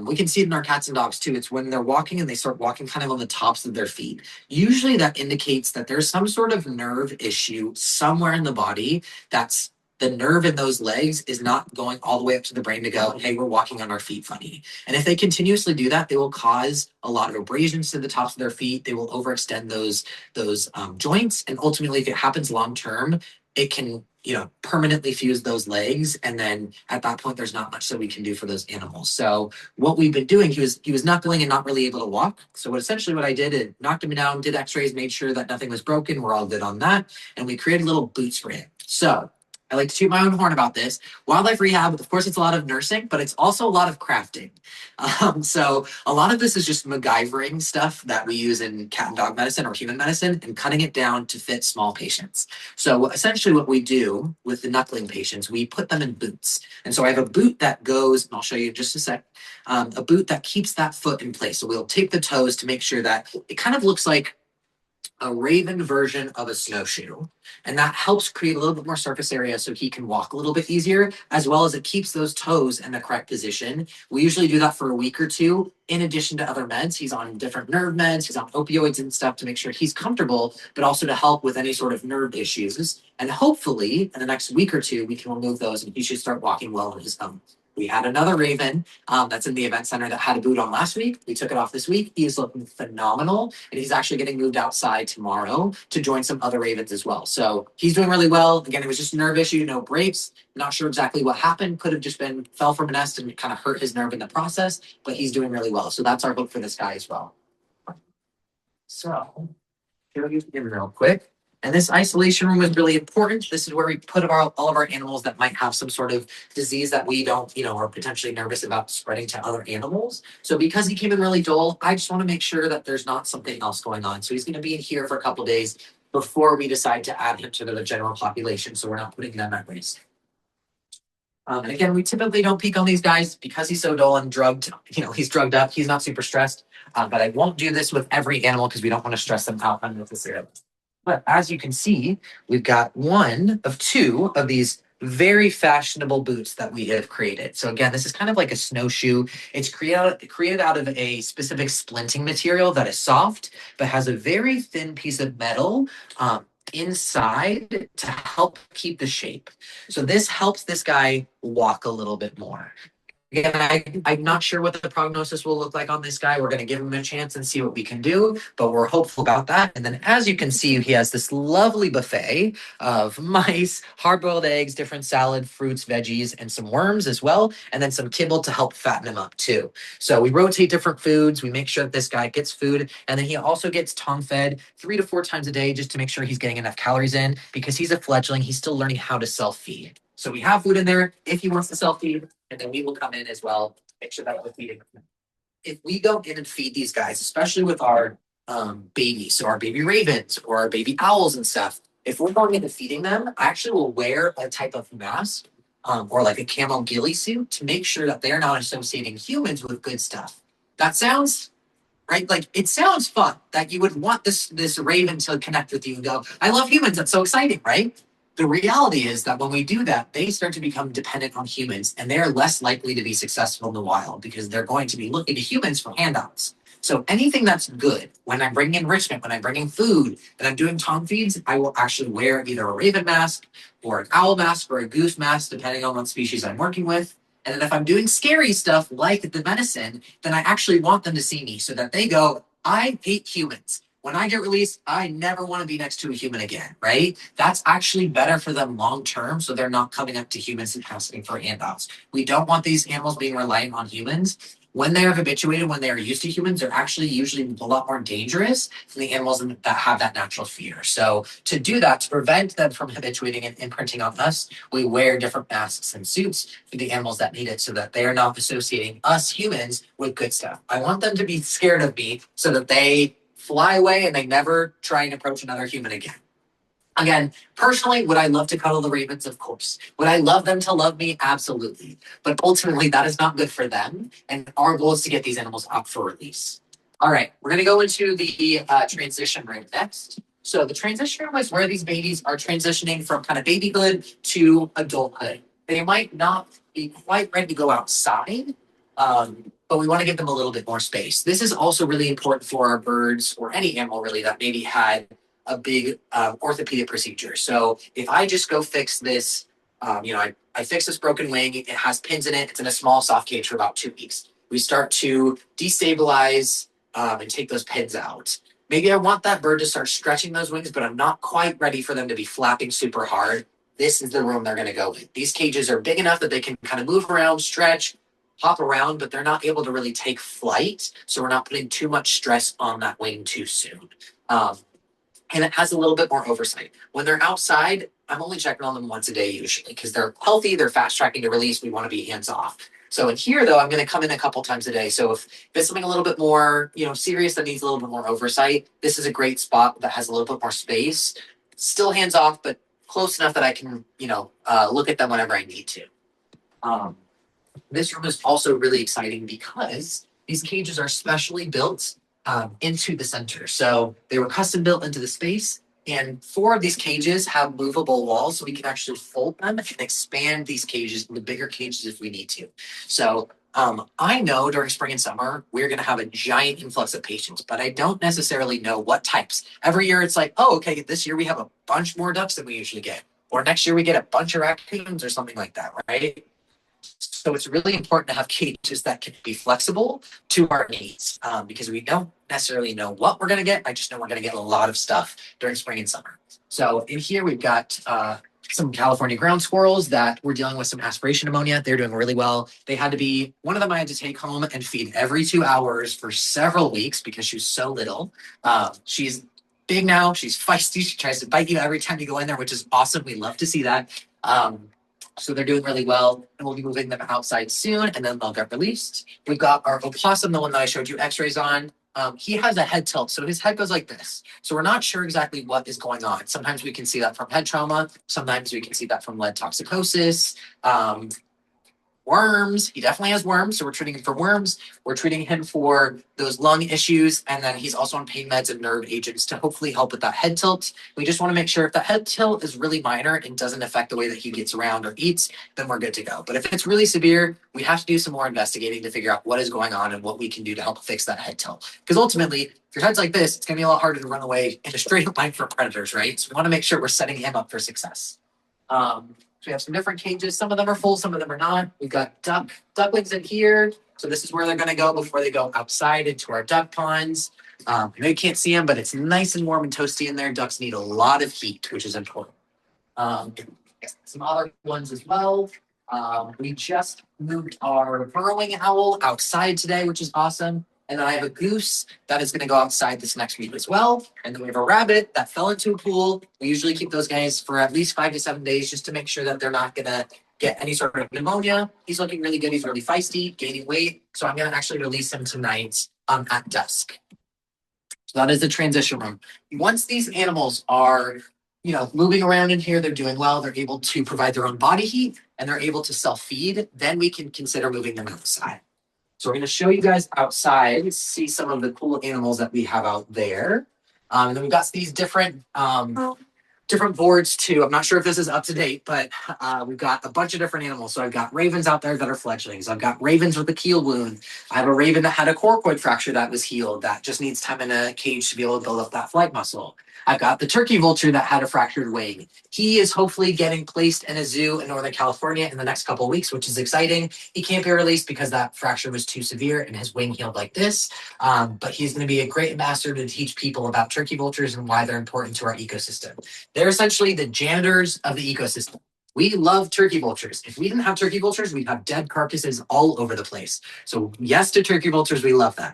we can see it in our cats and dogs too. It's when they're walking and they start walking kind of on the tops of their feet. Usually that indicates that there's some sort of nerve issue somewhere in the body that's the nerve in those legs is not going all the way up to the brain to go, hey, we're walking on our feet funny. And if they continuously do that, they will cause a lot of abrasions to the tops of their feet. They will overextend those joints. And ultimately, if it happens long term, it can permanently fuse those legs. And then at that point, there's not much that we can do for those animals. So what we've been doing, he was knuckling and not really able to walk. So what I did is knocked him down, did x-rays, made sure that nothing was broken. We're all good on that. And we created little boots for him. So I like to toot my own horn about this. Wildlife rehab, of course, it's a lot of nursing, but it's also a lot of crafting. So a lot of this is just MacGyvering stuff that we use in cat and dog medicine or human medicine and cutting it down to fit small patients. So essentially what we do with the knuckling patients, we put them in boots. And so I have a boot that goes, and I'll show you in just a sec, a boot that keeps that foot in place. So we'll take the toes to make sure that it kind of looks like a raven version of a snowshoe. And that helps create a little bit more surface area so he can walk a little bit easier, as well as it keeps those toes in the correct position. We usually do that for a week or two, in addition to other meds. He's on different nerve meds, he's on opioids and stuff to make sure he's comfortable, but also to help with any sort of nerve issues. And hopefully, in the next week or two, we can remove those and he should start walking well on his own. We had another raven that's in the event center that had a boot on last week. We took it off this week. He is looking phenomenal, and he's actually getting moved outside tomorrow to join some other ravens as well. So he's doing really well. Again, it was just a nerve issue, no breaks. Not sure exactly what happened. Could have just been fell from a nest and kind of hurt his nerve in the process, but he's doing really well. So that's our hope for this guy as well. So here we go real quick. And this isolation room is really important. This is where we put all of our animals that might have some sort of disease that we don't, are potentially nervous about spreading to other animals. So because he came in really dull, I just want to make sure that there's not something else going on. So he's going to be in here for a couple of days before we decide to add him to the general population. So we're not putting them at risk. And again, we typically don't peek on these guys because he's so dull and drugged. He's drugged up. He's not super stressed. But I won't do this with every animal because we don't want to stress them out unnecessarily. But as you can see, we've got one of two of these very fashionable boots that we have created. So again, this is kind of like a snowshoe. It's created out of a specific splinting material that is soft, but has a very thin piece of metal inside to help keep the shape. So this helps this guy walk a little bit more. Again, I'm not sure what the prognosis will look like on this guy. We're going to give him a chance and see what we can do, but we're hopeful about that. And then as you can see, he has this lovely buffet of mice, hard-boiled eggs, different salad, fruits, veggies, and some worms as well, and then some kibble to help fatten him up too. So we rotate different foods. We make sure that this guy gets food, and then he also gets tongue fed 3 to 4 times a day just to make sure he's getting enough calories in because he's a fledgling. He's still learning how to self-feed. So we have food in there if he wants to self-feed, and then we will come in as well, make sure that we're feeding them. If we go in and feed these guys, especially with our babies, so our baby ravens or our baby owls and stuff, if we're going into feeding them, I actually will wear a type of mask or like a camo ghillie suit to make sure that they're not associating humans with good stuff. That sounds right. Like it sounds fun that you would want this raven to connect with you and go, I love humans. That's so exciting, right? The reality is that when we do that, they start to become dependent on humans and they're less likely to be successful in the wild because they're going to be looking to humans for handouts. So anything that's good, when I'm bringing enrichment, when I'm bringing food, and I'm doing tongue feeds, I will actually wear either a raven mask or an owl mask or a goose mask, depending on what species I'm working with. And then if I'm doing scary stuff like the medicine, then I actually want them to see me so that they go, I hate humans. When I get released, I never want to be next to a human again, right? That's actually better for them long term, so they're not coming up to humans and asking for handouts. We don't want these animals being reliant on humans. When they are habituated, when they are used to humans, they're actually usually a lot more dangerous than the animals that have that natural fear. So to do that, to prevent them from habituating and imprinting on us, we wear different masks and suits for the animals that need it so that they are not associating us humans with good stuff. I want them to be scared of me so that they fly away and they never try and approach another human again. Again, personally, would I love to cuddle the ravens? Of course. Would I love them to love me? Absolutely. But ultimately, that is not good for them. And our goal is to get these animals up for release. All right, we're going to go into the transition room next. So the transition room is where these babies are transitioning from kind of babyhood to adulthood. They might not be quite ready to go outside, but we want to give them a little bit more space. This is also really important for our birds or any animal really that maybe had a big orthopedic procedure. So if I just go fix this, I fix this broken wing, it has pins in it, it's in a small soft cage for about 2 weeks. We start to destabilize and take those pins out. Maybe I want that bird to start stretching those wings, but I'm not quite ready for them to be flapping super hard. This is the room they're going to go in. These cages are big enough that they can kind of move around, stretch, hop around, but they're not able to really take flight. So we're not putting too much stress on that wing too soon. And it has a little bit more oversight. When they're outside, I'm only checking on them once a day usually because they're healthy, they're fast tracking to release, we want to be hands off. So in here though, I'm going to come in a couple times a day. So if it's something a little bit more, serious that needs a little bit more oversight, this is a great spot that has a little bit more space. Still hands off, but close enough that I can, look at them whenever I need to. This room is also really exciting because these cages are specially built into the center. So they were custom built into the space, and 4 of these cages have movable walls, so we can actually fold them and expand these cages into bigger cages if we need to. So I know during spring and summer, we're going to have a giant influx of patients, but I don't necessarily know what types. Every year it's like, oh, okay, this year we have a bunch more ducks than we usually get. Or next year we get a bunch of raccoons or something like that, right? So it's really important to have cages that can be flexible to our needs because we don't necessarily know what we're going to get. I just know we're going to get a lot of stuff during spring and summer. So in here, we've got some California ground squirrels that were dealing with some aspiration pneumonia. They're doing really well. They had to be, one of them I had to take home and feed every 2 hours for several weeks because she was so little. She's big now. She's feisty. She tries to bite you every time you go in there, which is awesome. We love to see that. So they're doing really well, and we'll be moving them outside soon, and then they'll get released. We've got our opossum, the one that I showed you x-rays on. He has a head tilt, so his head goes like this. So we're not sure exactly what is going on. Sometimes we can see that from head trauma. Sometimes we can see that from lead toxicosis. Worms, he definitely has worms, so we're treating him for worms. We're treating him for those lung issues, and then he's also on pain meds and nerve agents to hopefully help with that head tilt. We just want to make sure if that head tilt is really minor and doesn't affect the way that he gets around or eats, then we're good to go. But if it's really severe, we have to do some more investigating to figure out what is going on and what we can do to help fix that head tilt. Because ultimately, if your head's like this, it's going to be a lot harder to run away in a straight line from predators, right? So we want to make sure we're setting him up for success. So we have some different cages. Some of them are full, some of them are not. We've got ducklings in here. So this is where they're going to go before they go outside into our duck ponds. I know you can't see them, but it's nice and warm and toasty in there. Ducks need a lot of heat, which is important. Some other ones as well. We just moved our burrowing owl outside today, which is awesome. And then I have a goose that is going to go outside this next week as well. And then we have a rabbit that fell into a pool. We usually keep those guys for at least 5 to 7 days just to make sure that they're not going to get any sort of pneumonia. He's looking really good. He's really feisty, gaining weight. So I'm going to actually release him tonight at dusk. So that is the transition room. Once these animals are, moving around in here, they're doing well, they're able to provide their own body heat, and they're able to self-feed, then we can consider moving them outside. So we're going to show you guys outside, see some of the cool animals that we have out there. And then we've got these different boards too. I'm not sure if this is up to date, but we've got a bunch of different animals. So I've got ravens out there that are fledglings. I've got ravens with a keel wound. I have a raven that had a coracoid fracture that was healed that just needs time in a cage to be able to build up that flight muscle. I've got the turkey vulture that had a fractured wing. He is hopefully getting placed in a zoo in Northern California in the next couple of weeks, which is exciting. He can't be released because that fracture was too severe and his wing healed like this. But he's going to be a great ambassador to teach people about turkey vultures and why they're important to our ecosystem. They're essentially the janitors of the ecosystem. We love turkey vultures. If we didn't have turkey vultures, we'd have dead carcasses all over the place. So yes to turkey vultures, we love them.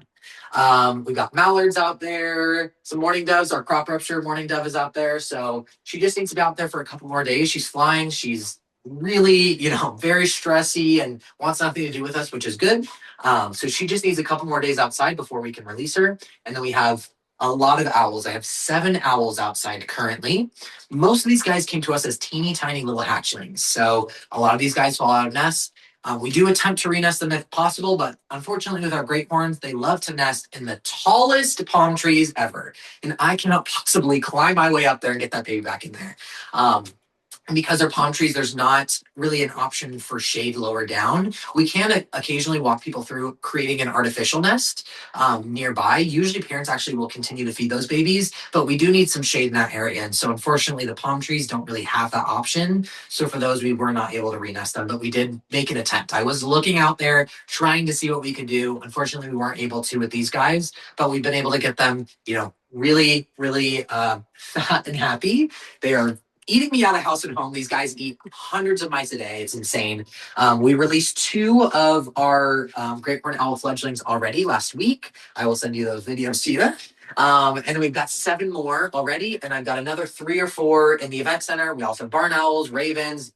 We've got mallards out there, some mourning doves. Our crop rupture mourning dove is out there. So she just needs to be out there for a couple more days. She's flying. She's really, very stressy and wants nothing to do with us, which is good. So she just needs a couple more days outside before we can release her. And then we have a lot of owls. I have 7 owls outside currently. Most of these guys came to us as teeny tiny little hatchlings. So a lot of these guys fall out of nests. We do attempt to renest them if possible, but unfortunately with our great horns, they love to nest in the tallest palm trees ever. And I cannot possibly climb my way up there and get that baby back in there. And because they're palm trees, there's not really an option for shade lower down. We can occasionally walk people through creating an artificial nest nearby. Usually parents actually will continue to feed those babies, but we do need some shade in that area. And so unfortunately, the palm trees don't really have that option. So for those, we were not able to renest them, but we did make an attempt. I was looking out there, trying to see what we could do. Unfortunately, we weren't able to with these guys, but we've been able to get them, really, really fat and happy. They are eating me out of house and home. These guys eat hundreds of mice a day. It's insane. We released 2 of our great horned owl fledglings already last week. I will send you those videos to you. And then we've got 7 more already, and I've got another 3 or 4 in the event center. We also have barn owls, ravens,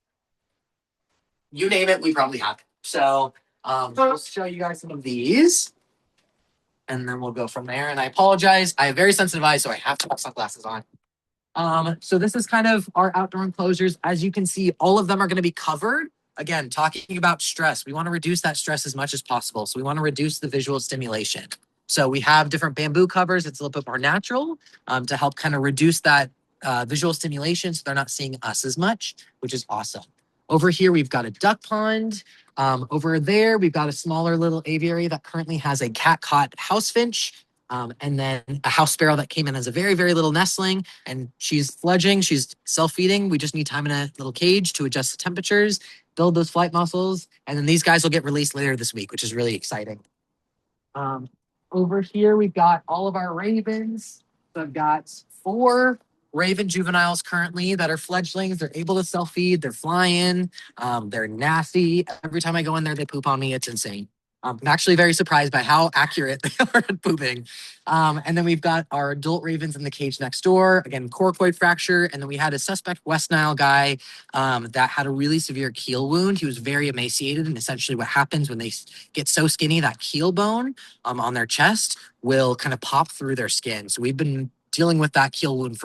you name it, we probably have it. So we'll show you guys some of these, and then we'll go from there. And I apologize. I have very sensitive eyes, so I have to put sunglasses on. So this is kind of our outdoor enclosures. As you can see, all of them are going to be covered. Again, talking about stress, we want to reduce that stress as much as possible. So we want to reduce the visual stimulation. So we have different bamboo covers. It's a little bit more natural to help kind of reduce that visual stimulation so they're not seeing us as much, which is awesome. Over here, we've got a duck pond. Over there, we've got a smaller little aviary that currently has a cat-caught house finch. And then a house sparrow that came in as a very, very little nestling, and she's fledging, she's self-feeding. We just need time in a little cage to adjust the temperatures, build those flight muscles, and then these guys will get released later this week, which is really exciting. Over here, we've got all of our ravens. So I've got 4 raven juveniles currently that are fledglings. They're able to self-feed, they're flying, they're nasty. Every time I go in there, they poop on me. It's insane. I'm actually very surprised by how accurate they are at pooping. And then we've got our adult ravens in the cage next door. Again, coracoid fracture. And then we had a suspect West Nile guy that had a really severe keel wound. He was very emaciated. And essentially what happens when they get so skinny, that keel bone on their chest will kind of pop through their skin. So we've been dealing with that keel wound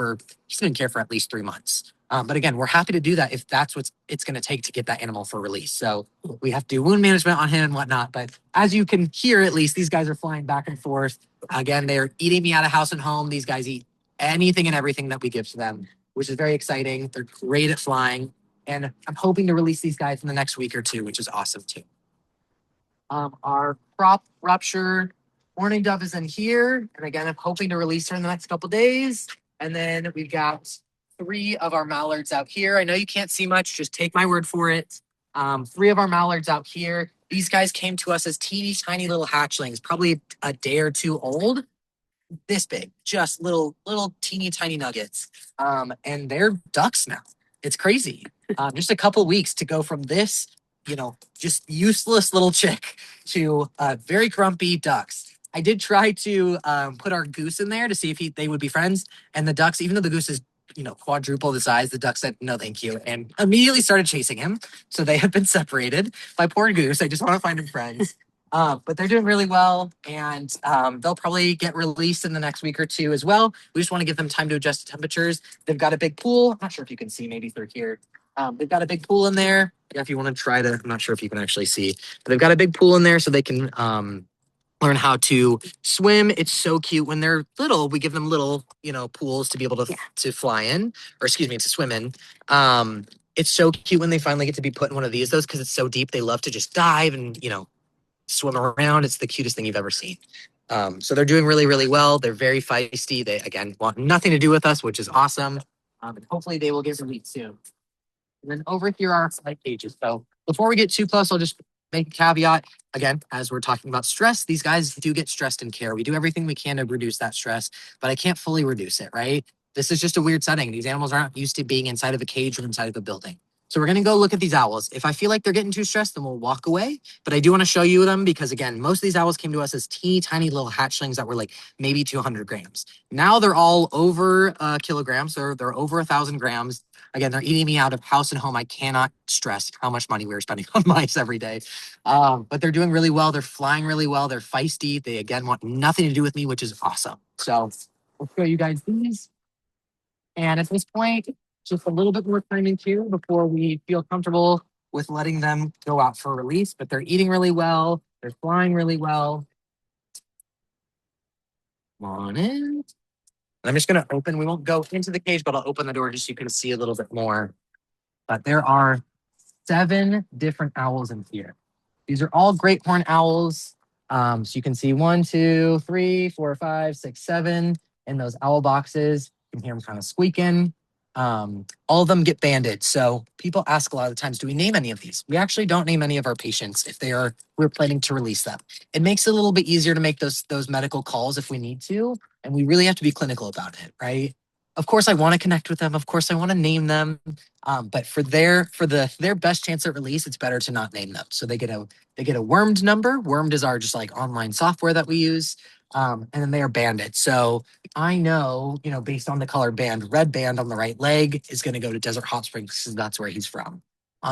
he's been in care for at least 3 months. But again, we're happy to do that if that's what it's going to take to get that animal for release. So we have to do wound management on him and whatnot. But as you can hear, at least, these guys are flying back and forth. Again, they're eating me out of house and home. These guys eat anything and everything that we give to them, which is very exciting. They're great at flying. And I'm hoping to release these guys in the next week or 2, which is awesome too. Our crop rupture mourning dove is in here. And again, I'm hoping to release her in the next couple days. And then we've got 3 of our mallards out here. I know you can't see much, just take my word for it. 3 of our mallards out here. These guys came to us as teeny tiny little hatchlings, probably a day or two old, this big, just little teeny tiny nuggets. And they're ducks now. It's crazy. Just a couple weeks to go from this, just useless little chick to very grumpy ducks. I did try to put our goose in there to see if they would be friends. And the ducks, even though the goose is, quadruple the size, the duck said, no, thank you. And immediately started chasing him. So they have been separated by poor goose. I just want to find him friends. But they're doing really well, and they'll probably get released in the next week or two as well. We just want to give them time to adjust to temperatures. They've got a big pool. I'm not sure if you can see maybe through here. They've got a big pool in there. If you want to try to, I'm not sure if you can actually see, but they've got a big pool in there so they can learn how to swim. It's so cute. When they're little, we give them little, pools to be able to fly in, or excuse me, to swim in. It's so cute when they finally get to be put in one of these, because it's so deep. They love to just dive and, swim around. It's the cutest thing you've ever seen. So they're doing really, really well. They're very feisty. They, again, want nothing to do with us, which is awesome. And hopefully they will get released soon. And then over here are our flight cages. So before we get too close, I'll just make a caveat. Again, as we're talking about stress, these guys do get stressed in care. We do everything we can to reduce that stress, but I can't fully reduce it, right? This is just a weird setting. These animals aren't used to being inside of a cage or inside of a building. So we're going to go look at these owls. If I feel like they're getting too stressed, then we'll walk away. But I do want to show you them because, again, most of these owls came to us as teeny tiny little hatchlings that were like maybe 200 grams. Now they're all over kilograms. They're over 1,000 grams. Again, they're eating me out of house and home. I cannot stress how much money we're spending on mice every day. But they're doing really well. They're flying really well. They're feisty. They, again, want nothing to do with me, which is awesome. So I'll show you guys these. And at this point, just a little bit more time in queue before we feel comfortable with letting them go out for release. But they're eating really well. They're flying really well. Come on in. I'm just going to open. We won't go into the cage, but I'll open the door just so you can see a little bit more. But there are 7 different owls in here. These are all great horn owls. So you can see 1, 2, 3, 4, 5, 6, 7 in those owl boxes. You can hear them kind of squeaking. All of them get banded. So people ask a lot of the times, do we name any of these? We actually don't name any of our patients if we're planning to release them. It makes it a little bit easier to make those medical calls if we need to. And we really have to be clinical about it, right? Of course, I want to connect with them. Of course, I want to name them. But for their best chance at release, it's better to not name them. So they get a wormed number. Wormed is our just like online software that we use. And then they are banded. So I know, based on the color band, red band on the right leg is going to go to Desert Hot Springs because that's where he's from.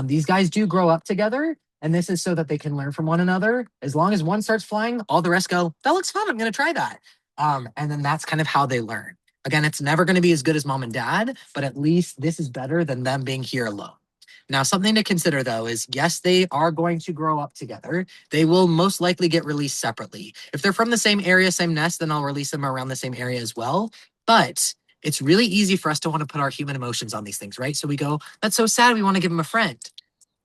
These guys do grow up together. And this is so that they can learn from one another. As long as one starts flying, all the rest go, that looks fun. I'm going to try that. And then that's kind of how they learn. Again, it's never going to be as good as mom and dad, but at least this is better than them being here alone. Now, something to consider, though, is yes, they are going to grow up together. They will most likely get released separately. If they're from the same area, same nest, then I'll release them around the same area as well. But it's really easy for us to want to put our human emotions on these things, right? So we go, that's so sad. We want to give them a friend.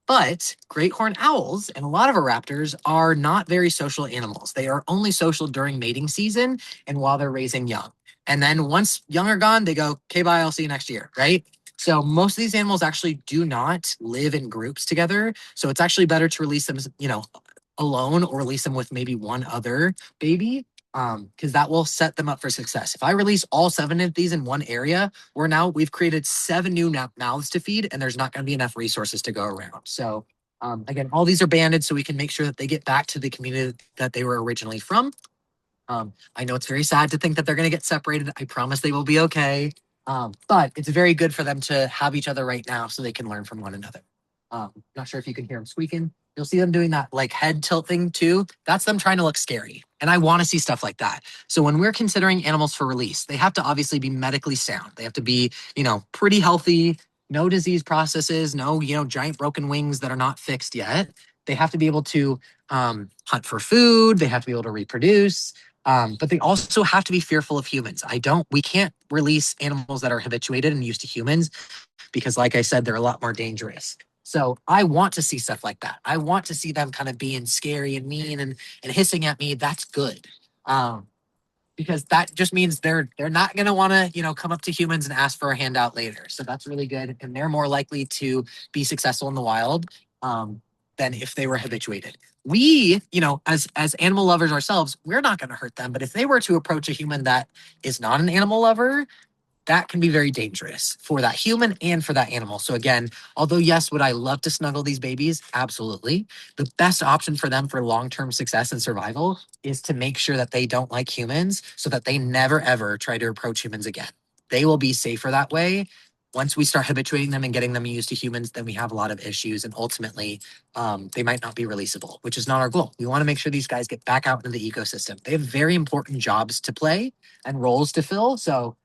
But great horned owls and a lot of our raptors are not very social animals. They are only social during mating season and while they're raising young. And then once young are gone, they go, okay, bye, I'll see you next year, right? So most of these animals actually do not live in groups together. So it's actually better to release them, alone or release them with maybe one other baby, because that will set them up for success. If I release all 7 of these in one area, we've created 7 new mouths to feed, and there's not going to be enough resources to go around. So again, all these are banded so we can make sure that they get back to the community that they were originally from. I know it's very sad to think that they're going to get separated. I promise they will be okay. But it's very good for them to have each other right now so they can learn from one another. Not sure if you can hear them squeaking. You'll see them doing that like head tilt thing too. That's them trying to look scary. And I want to see stuff like that. So when we're considering animals for release, they have to obviously be medically sound. They have to be, pretty healthy, no disease processes, no, giant broken wings that are not fixed yet. They have to be able to hunt for food. They have to be able to reproduce. But they also have to be fearful of humans. We can't release animals that are habituated and used to humans because, like I said, they're a lot more dangerous. So I want to see stuff like that. I want to see them kind of being scary and mean and hissing at me. That's good. because that just means they're not going to want to come up to humans and ask for a handout later. So that's really good, and they're more likely to be successful in the wild than if they were habituated. We, as animal lovers ourselves, we're not going to hurt them, but if they were to approach a human that is not an animal lover, that can be very dangerous for that human and for that animal. So again, although yes, would I love to snuggle these babies? Absolutely. The best option for them for long-term success and survival is to make sure that they don't like humans so that they never ever try to approach humans again. They will be safer that way. Once we start habituating them and getting them used to humans, then we have a lot of issues, and ultimately they might not be releasable, which is not our goal. We want to make sure these guys get back out into the ecosystem. They have very important jobs to play and roles to fill. So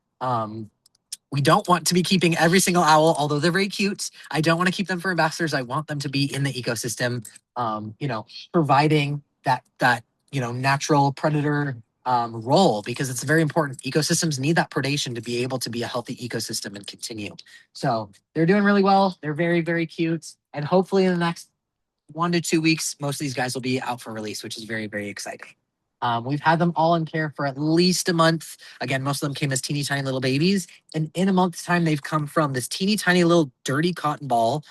we don't want to be keeping every single owl, although they're very cute. I don't want to keep them for ambassadors. I want them to be in the ecosystem, providing that natural predator role, because it's very important. Ecosystems need that predation to be able to be a healthy ecosystem and continue. So they're doing really well. They're very, very cute. And hopefully in the next 1 to 2 weeks, most of these guys will be out for release, which is very, very exciting. We've had them all in care for at least a month. Again, most of them came as teeny tiny little babies. And in a month's time, they've come from this teeny tiny little dirty cotton ball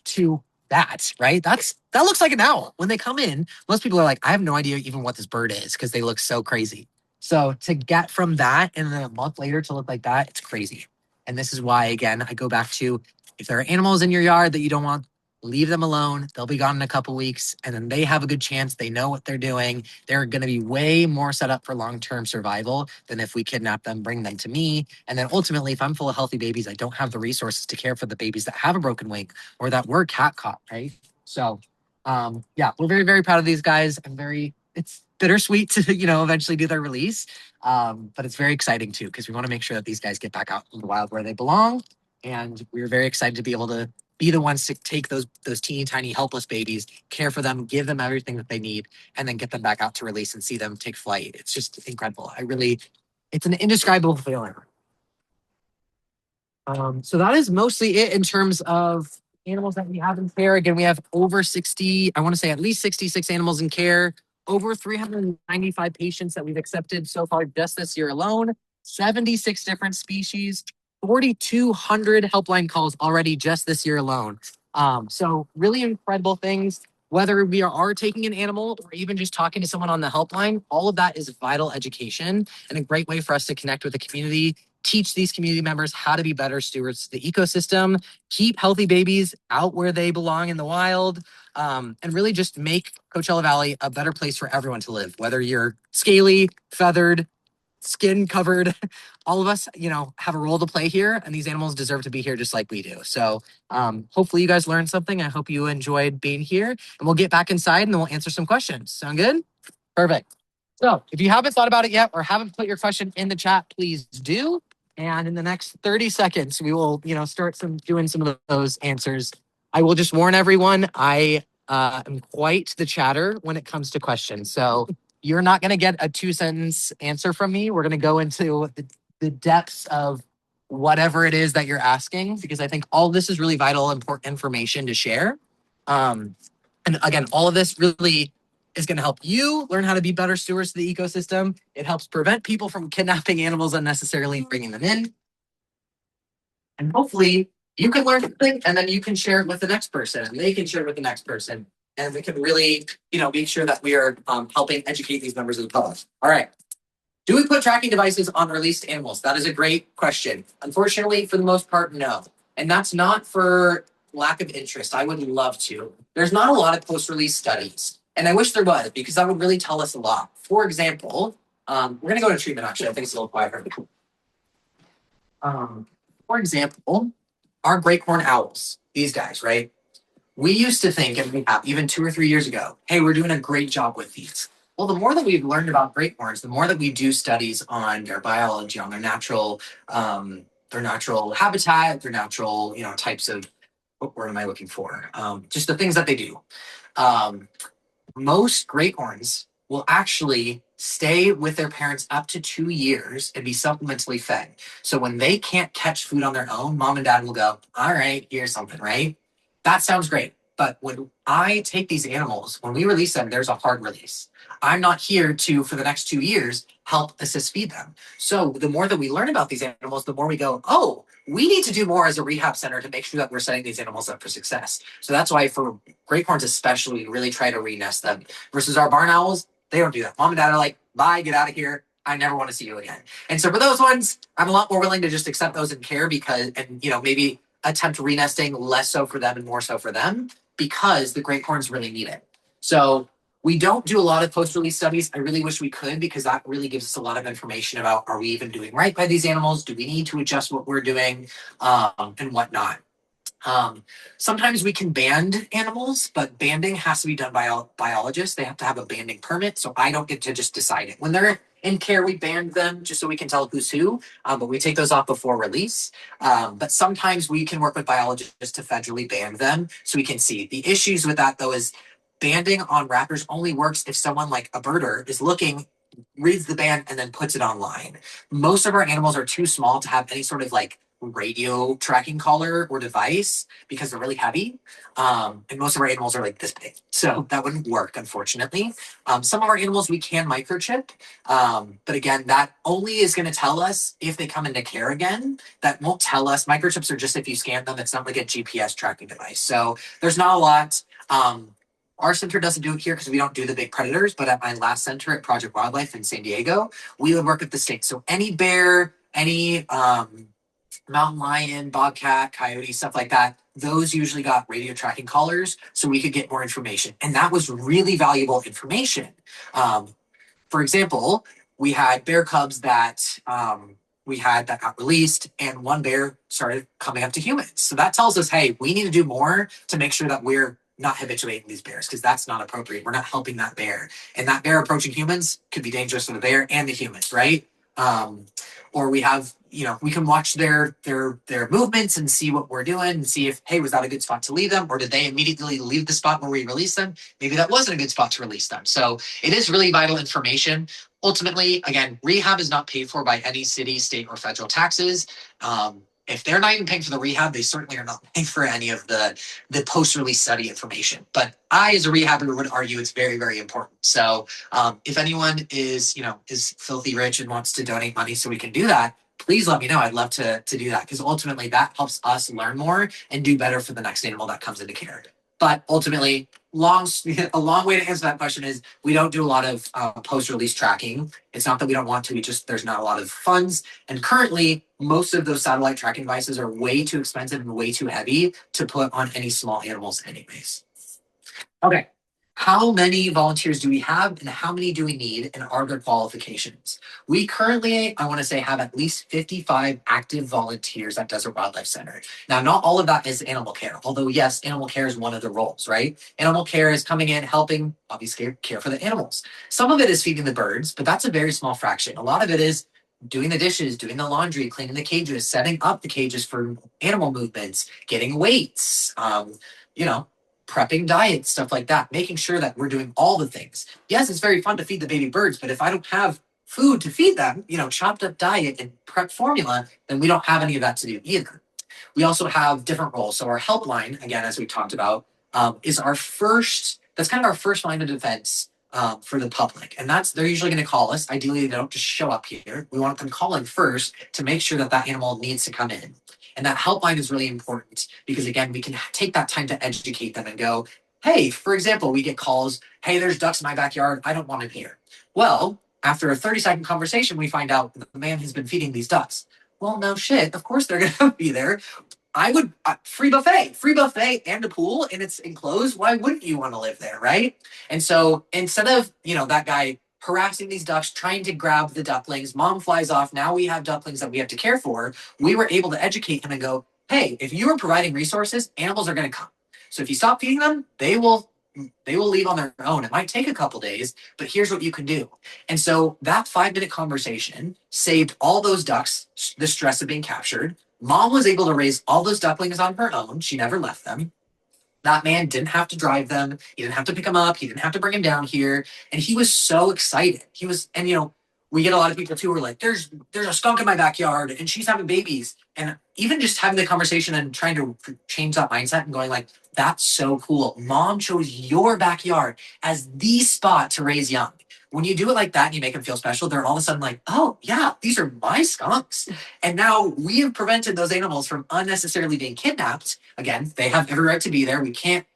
to that, right? That looks like an owl. When they come in, most people are like, I have no idea even what this bird is because they look so crazy. So to get from that and then a month later to look like that, it's crazy. And this is why, again, I go back to, if there are animals in your yard that you don't want, leave them alone. They'll be gone in a couple weeks, and then they have a good chance. They know what they're doing. They're going to be way more set up for long-term survival than if we kidnap them, bring them to me. And then ultimately, if I'm full of healthy babies, I don't have the resources to care for the babies that have a broken wing or that were cat caught, right? So, yeah, we're very, very proud of these guys. It's bittersweet to, eventually do their release. But it's very exciting too, because we want to make sure that these guys get back out in the wild where they belong. And we're very excited to be able to be the ones to take those teeny tiny helpless babies, care for them, give them everything that they need, and then get them back out to release and see them take flight. It's just incredible. It's an indescribable feeling. So that is mostly it in terms of animals that we have in care. Again, we have over 60, I want to say at least 66 animals in care, over 395 patients that we've accepted so far just this year alone, 76 different species, 4,200 helpline calls already just this year alone. So really incredible things. Whether we are taking an animal or even just talking to someone on the helpline, all of that is vital education and a great way for us to connect with the community, teach these community members how to be better stewards of the ecosystem, keep healthy babies out where they belong in the wild, and really just make Coachella Valley a better place for everyone to live, whether you're scaly, feathered, skin covered. All of us, have a role to play here, and these animals deserve to be here just like we do. So hopefully you guys learned something. I hope you enjoyed being here, and we'll get back inside and then we'll answer some questions. Sound good? Perfect. So if you haven't thought about it yet or haven't put your question in the chat, please do. And in the next 30 seconds, we will, start doing some of those answers. I will just warn everyone, I am quite the chatter when it comes to questions. So you're not going to get a 2-sentence answer from me. We're going to go into the depths of whatever it is that you're asking, because I think all this is really vital, important information to share. And again, all of this really is going to help you learn how to be better stewards of the ecosystem. It helps prevent people from kidnapping animals unnecessarily and bringing them in. And hopefully you can learn something, and then you can share it with the next person, and they can share it with the next person. And we can really, make sure that we are helping educate these members of the public. All right. Do we put tracking devices on released animals? That is a great question. Unfortunately, for the most part, no. And that's not for lack of interest. I would love to. There's not a lot of post-release studies. And I wish there was, because that would really tell us a lot. For example, we're going to go to treatment, actually. I think it's a little quieter. For example, our great horned owls, these guys, right? We used to think, and we have even 2 or 3 years ago, hey, we're doing a great job with these. Well, the more that we've learned about great horns, the more that we do studies on their biology, on their natural habitat, their natural, types of, what word am I looking for? Just the things that they do. Most great horns will actually stay with their parents up to 2 years and be supplementally fed. So when they can't catch food on their own, mom and dad will go, all right, here's something, right? That sounds great. But when I take these animals, when we release them, there's a hard release. I'm not here to, for the next 2 years, help assist feed them. So the more that we learn about these animals, the more we go, oh, we need to do more as a rehab center to make sure that we're setting these animals up for success. So that's why for great horns especially, we really try to re-nest them. Versus our barn owls, they don't do that. Mom and dad are like, bye, get out of here. I never want to see you again. And so for those ones, I'm a lot more willing to just accept those in care because, and maybe attempt re-nesting less so for them and more so for them because the great horns really need it. So we don't do a lot of post-release studies. I really wish we could because that really gives us a lot of information about are we even doing right by these animals? Do we need to adjust what we're doing and whatnot? Sometimes we can band animals, but banding has to be done by biologists. They have to have a banding permit, so I don't get to just decide it. When they're in care, we band them just so we can tell who's who, but we take those off before release. But sometimes we can work with biologists to federally band them so we can see. The issues with that, though, is banding on raptors only works if someone like a birder is looking, reads the band, and then puts it online. Most of our animals are too small to have any sort of like radio tracking collar or device because they're really heavy. And most of our animals are like this big. So that wouldn't work, unfortunately. Some of our animals we can microchip. But again, that only is going to tell us if they come into care again. That won't tell us. Microchips are just if you scan them. It's not like a GPS tracking device. So there's not a lot. Our center doesn't do it here because we don't do the big predators, but at my last center at Project Wildlife in San Diego, we would work with the state. So any bear, any mountain lion, bobcat, coyote, stuff like that, those usually got radio tracking collars so we could get more information. And that was really valuable information. For example, we had bear cubs that that got released, and one bear started coming up to humans. So that tells us, hey, we need to do more to make sure that we're not habituating these bears because that's not appropriate. We're not helping that bear. And that bear approaching humans could be dangerous for the bear and the humans, right? Or we have, we can watch their movements and see what we're doing and see if, hey, was that a good spot to leave them? Or did they immediately leave the spot where we released them? Maybe that wasn't a good spot to release them. So it is really vital information. Ultimately, again, rehab is not paid for by any city, state, or federal taxes. If they're not even paying for the rehab, they certainly are not paying for any of the post-release study information. But I, as a rehabber, would argue it's very, very important. So if anyone is filthy rich and wants to donate money so we can do that, please let me know. I'd love to do that because ultimately that helps us learn more and do better for the next animal that comes into care. But ultimately, a long way to answer that question is we don't do a lot of post-release tracking. It's not that we don't want to, there's not a lot of funds. And currently, most of those satellite tracking devices are way too expensive and way too heavy to put on any small animals anyways. Okay. How many volunteers do we have and how many do we need and are there qualifications? We currently, I want to say, have at least 55 active volunteers at Desert Wildlife Center. Now, not all of that is animal care, although yes, animal care is one of the roles, right? Animal care is coming in, helping, obviously, care for the animals. Some of it is feeding the birds, but that's a very small fraction. A lot of it is doing the dishes, doing the laundry, cleaning the cages, setting up the cages for animal movements, getting weights, prepping diets, stuff like that, making sure that we're doing all the things. Yes, it's very fun to feed the baby birds, but if I don't have food to feed them, chopped up diet and prep formula, then we don't have any of that to do either. We also have different roles. So our helpline, again, as we talked about, is that's kind of our first line of defense for the public. And they're usually going to call us. Ideally, they don't just show up here. We want them calling first to make sure that animal needs to come in. And that helpline is really important because, again, we can take that time to educate them and go, hey, for example, we get calls, hey, there's ducks in my backyard. I don't want them here. Well, after a 30-second conversation, we find out the man has been feeding these ducks. Well, no shit. Of course they're going to be there. I would, free buffet and a pool, and it's enclosed. Why wouldn't you want to live there, right? And so instead of, that guy harassing these ducks, trying to grab the ducklings. Mom flies off. Now we have ducklings that we have to care for. We were able to educate him and go, hey, if you are providing resources, animals are going to come. So if you stop feeding them, they will leave on their own. It might take a couple days, but here's what you can do. And so that 5-minute conversation saved all those ducks the stress of being captured. Mom was able to raise all those ducklings on her own. She never left them. That man didn't have to drive them. He didn't have to pick them up. He didn't have to bring them down here. And he was so excited. we get a lot of people too who are like, there's a skunk in my backyard and she's having babies. And even just having the conversation and trying to change that mindset and going like, that's so cool. Mom chose your backyard as the spot to raise young. When you do it like that and you make them feel special, they're all of a sudden like, oh yeah, these are my skunks. And now we have prevented those animals from unnecessarily being kidnapped. Again, they have every right to be there. We can't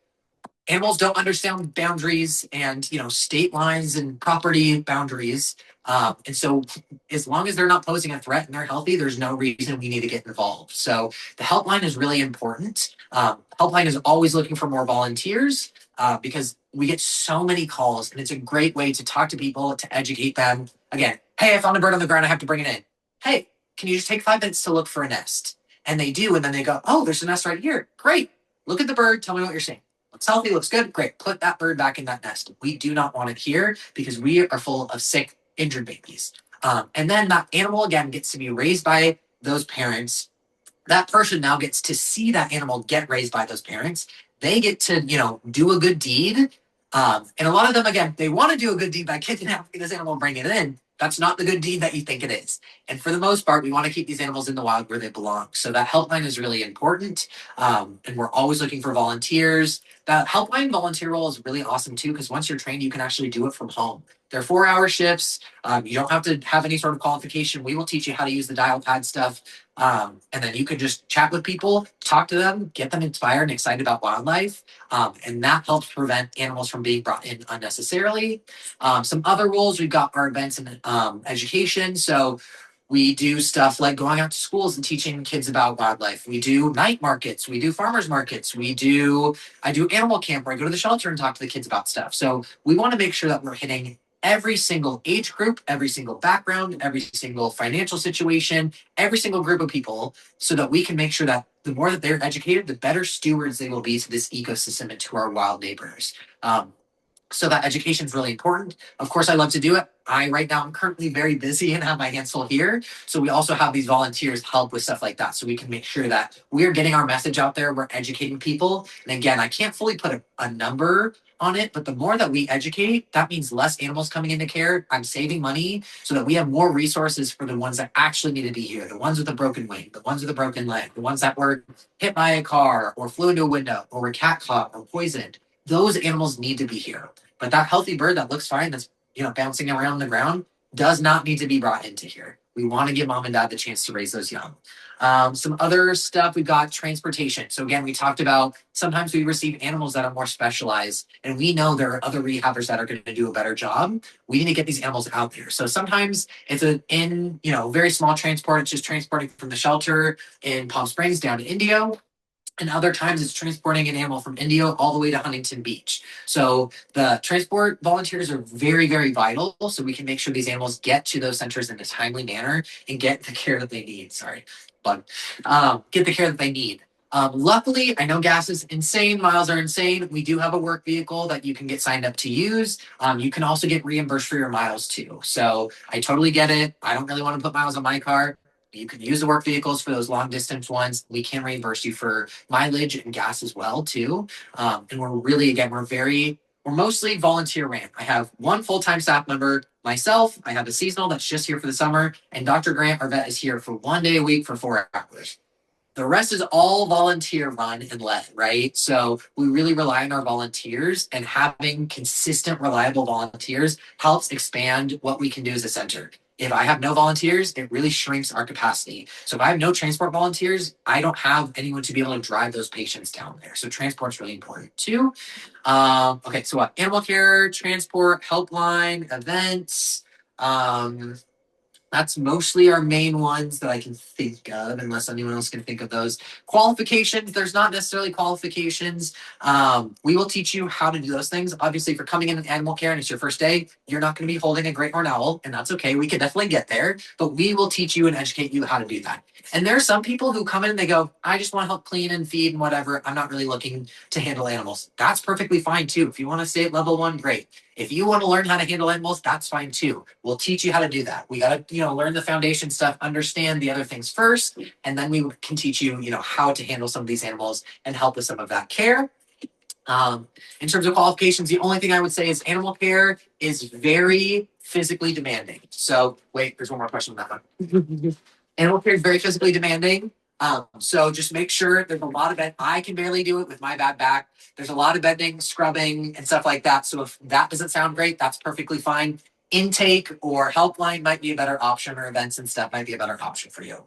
Animals don't understand boundaries and state lines and property boundaries. And so as long as they're not posing a threat and they're healthy, there's no reason we need to get involved. So the helpline is really important. Helpline is always looking for more volunteers because we get so many calls, and it's a great way to talk to people, to educate them. Again, hey, I found a bird on the ground, I have to bring it in. Hey, can you just take 5 minutes to look for a nest? And they do, and then they go, oh, there's a nest right here. Great. Look at the bird, tell me what you're seeing. Looks healthy, looks good, great. Put that bird back in that nest. We do not want it here because we are full of sick, injured babies. And then that animal, again, gets to be raised by those parents. That person now gets to see that animal get raised by those parents. They get to, do a good deed. And a lot of them, again, they want to do a good deed by kidnapping this animal and bringing it in. That's not the good deed that you think it is. And for the most part, we want to keep these animals in the wild where they belong. So that helpline is really important. And we're always looking for volunteers. That helpline volunteer role is really awesome too, because once you're trained, you can actually do it from home. They're 4-hour shifts. You don't have to have any sort of qualification. We will teach you how to use the dial pad stuff. And then you can just chat with people, talk to them, get them inspired and excited about wildlife. And that helps prevent animals from being brought in unnecessarily. Some other roles, we've got our events and education. So we do stuff like going out to schools and teaching kids about wildlife. We do night markets. We do farmers markets. I do animal camp where I go to the shelter and talk to the kids about stuff. So we want to make sure that we're hitting every single age group, every single background, every single financial situation, every single group of people, so that we can make sure that the more that they're educated, the better stewards they will be to this ecosystem and to our wild neighbors. So that education is really important. Of course, I love to do it. Right now, I'm currently very busy and have my hands full here. So we also have these volunteers help with stuff like that. So we can make sure that we're getting our message out there. We're educating people. And again, I can't fully put a number on it, but the more that we educate, that means less animals coming into care. I'm saving money so that we have more resources for the ones that actually need to be here. The ones with a broken wing, the ones with a broken leg, the ones that were hit by a car or flew into a window or were cat caught or poisoned. Those animals need to be here. But that healthy bird that looks fine, that's bouncing around the ground, does not need to be brought into here. We want to give mom and dad the chance to raise those young. Some other stuff, we've got transportation. So again, we talked about sometimes we receive animals that are more specialized, and we know there are other rehabbers that are going to do a better job. We need to get these animals out there. So sometimes it's in very small transport. It's just transporting from the shelter in Palm Springs down to Indio. And other times it's transporting an animal from Indio all the way to Huntington Beach. So the transport volunteers are very, very vital so we can make sure these animals get to those centers in a timely manner and get the care that they need. Sorry, but get the care that they need. Luckily, I know gas is insane. Miles are insane. We do have a work vehicle that you can get signed up to use. You can also get reimbursed for your miles too. So I totally get it. I don't really want to put miles on my car. You can use the work vehicles for those long distance ones. We can reimburse you for mileage and gas as well too. And we're really, again, we're mostly volunteer ran. I have one full-time staff member, myself. I have a seasonal that's just here for the summer, and Dr. Grant, our vet, is here for 1 day a week for 4 hours. The rest is all volunteer run and led, right? So we really rely on our volunteers, and having consistent, reliable volunteers helps expand what we can do as a center. If I have no volunteers, it really shrinks our capacity. So if I have no transport volunteers, I don't have anyone to be able to drive those patients down there. So transport's really important too. Okay, so what? Animal care, transport, helpline, events. That's mostly our main ones that I can think of, unless anyone else can think of those. Qualifications, there's not necessarily qualifications. We will teach you how to do those things. Obviously, if you're coming in animal care and it's your first day, you're not going to be holding a great horned owl, and that's okay. We can definitely get there, but we will teach you and educate you how to do that. And there are some people who come in and they go, I just want to help clean and feed and whatever. I'm not really looking to handle animals. That's perfectly fine too. If you want to stay at level 1, great. If you want to learn how to handle animals, that's fine too. We'll teach you how to do that. We got to, learn the foundation stuff, understand the other things first, and then we can teach you, how to handle some of these animals and help with some of that care. In terms of qualifications, the only thing I would say is animal care is very physically demanding. So wait, there's one more question on that one. Animal care is very physically demanding. So just make sure there's a lot of it. I can barely do it with my bad back. There's a lot of bending, scrubbing, and stuff like that. So if that doesn't sound great, that's perfectly fine. Intake or helpline might be a better option, or events and stuff might be a better option for you.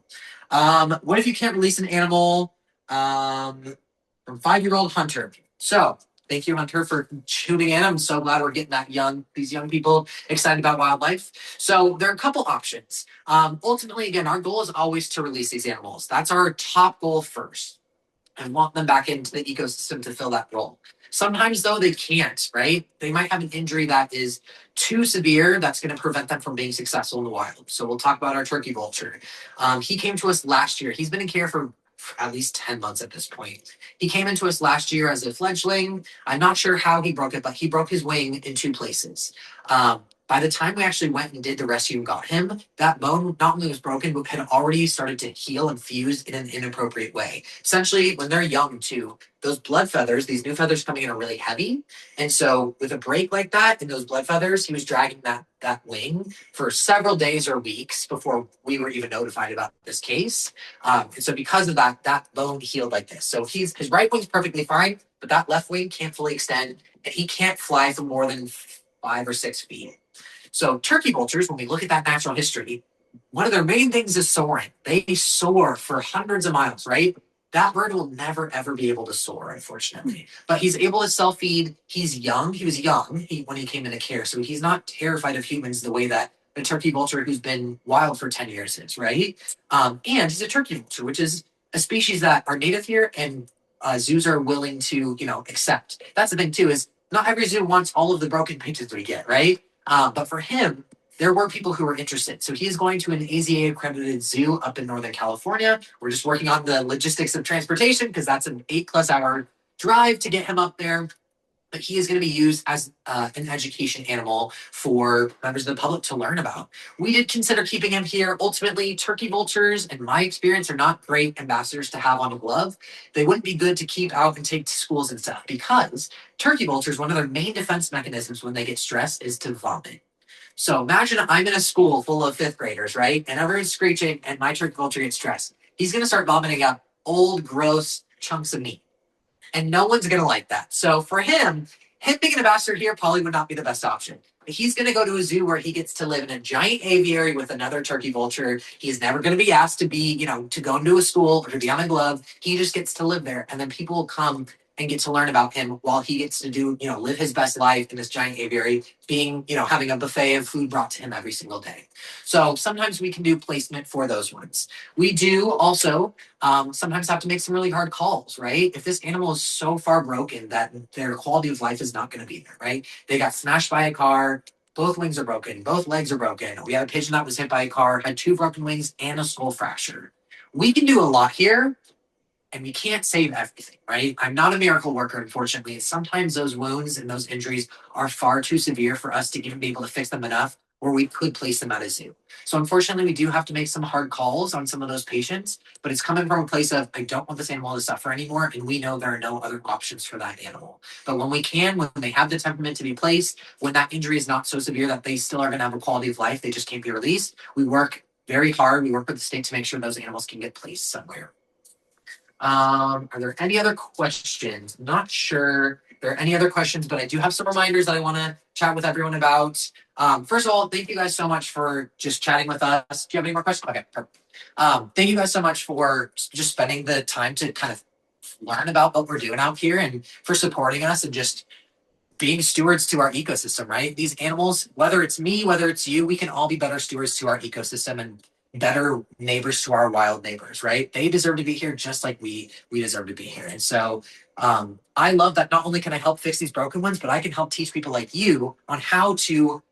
What if you can't release an animal? From 5-year-old Hunter. So thank you, Hunter, for tuning in. I'm so glad we're getting these young people excited about wildlife. So there are a couple options. Ultimately, again, our goal is always to release these animals. That's our top goal first, and want them back into the ecosystem to fill that role. Sometimes, though, they can't, right? They might have an injury that is too severe that's going to prevent them from being successful in the wild. So we'll talk about our turkey vulture. He came to us last year. He's been in care for at least 10 months at this point. He came into us last year as a fledgling. I'm not sure how he broke it, but he broke his wing in 2 places. By the time we actually went and did the rescue and got him, that bone not only was broken, but had already started to heal and fuse in an inappropriate way. Essentially, when they're young too, those blood feathers, these new feathers coming in are really heavy. And so with a break like that and those blood feathers, he was dragging that wing for several days or weeks before we were even notified about this case. And so because of that, that bone healed like this. So his right wing's perfectly fine, but that left wing can't fully extend, and he can't fly for more than 5 or 6 feet. So turkey vultures, when we look at that natural history, one of their main things is soaring. They soar for hundreds of miles, right? That bird will never, ever be able to soar, unfortunately. But he's able to self-feed. He's young. He was young when he came into care. So he's not terrified of humans the way that a turkey vulture who's been wild for 10 years is, right? And he's a turkey vulture, which is a species that are native here and zoos are willing to, accept. That's the thing, too, is not every zoo wants all of the broken pigeons we get, right? But for him, there were people who were interested. So he's going to an AZA accredited zoo up in Northern California. We're just working on the logistics of transportation because that's an 8+ hour drive to get him up there. But he is going to be used as an education animal for members of the public to learn about. We did consider keeping him here. Ultimately, turkey vultures, in my experience, are not great ambassadors to have on a glove. They wouldn't be good to keep out and take to schools and stuff because turkey vultures, one of their main defense mechanisms when they get stressed is to vomit. So imagine I'm in a school full of 5th graders, right? And everyone's screeching and my turkey vulture gets stressed. He's going to start vomiting up old, gross chunks of meat. And no one's going to like that. So for him being an ambassador here probably would not be the best option. But he's going to go to a zoo where he gets to live in a giant aviary with another turkey vulture. He's never going to be asked to be, to go into a school or to be on a glove. He just gets to live there. And then people will come and get to learn about him while he gets to do, live his best life in this giant aviary, being, having a buffet of food brought to him every single day. So sometimes we can do placement for those ones. We do also sometimes have to make some really hard calls, right? If this animal is so far broken that their quality of life is not going to be there, right? They got smashed by a car, both wings are broken, both legs are broken. We had a pigeon that was hit by a car, had 2 broken wings and a skull fracture. We can do a lot here, and we can't save everything, right? I'm not a miracle worker, unfortunately. Sometimes those wounds and those injuries are far too severe for us to even be able to fix them enough where we could place them at a zoo. So unfortunately, we do have to make some hard calls on some of those patients, but it's coming from a place of, I don't want this animal to suffer anymore, and we know there are no other options for that animal. But when we can, when they have the temperament to be placed, when that injury is not so severe that they still are going to have a quality of life, they just can't be released, we work very hard. We work with the state to make sure those animals can get placed somewhere. Are there any other questions? Not sure if there are any other questions, but I do have some reminders that I want to chat with everyone about. First of all, thank you guys so much for just chatting with us. Do you have any more questions? Okay, perfect. Thank you guys so much for just spending the time to kind of learn about what we're doing out here and for supporting us and just being stewards to our ecosystem, right? These animals, whether it's me, whether it's you, we can all be better stewards to our ecosystem and better neighbors to our wild neighbors, right? They deserve to be here just like we deserve to be here. And so I love that not only can I help fix these broken ones, but I can help teach people like you on how to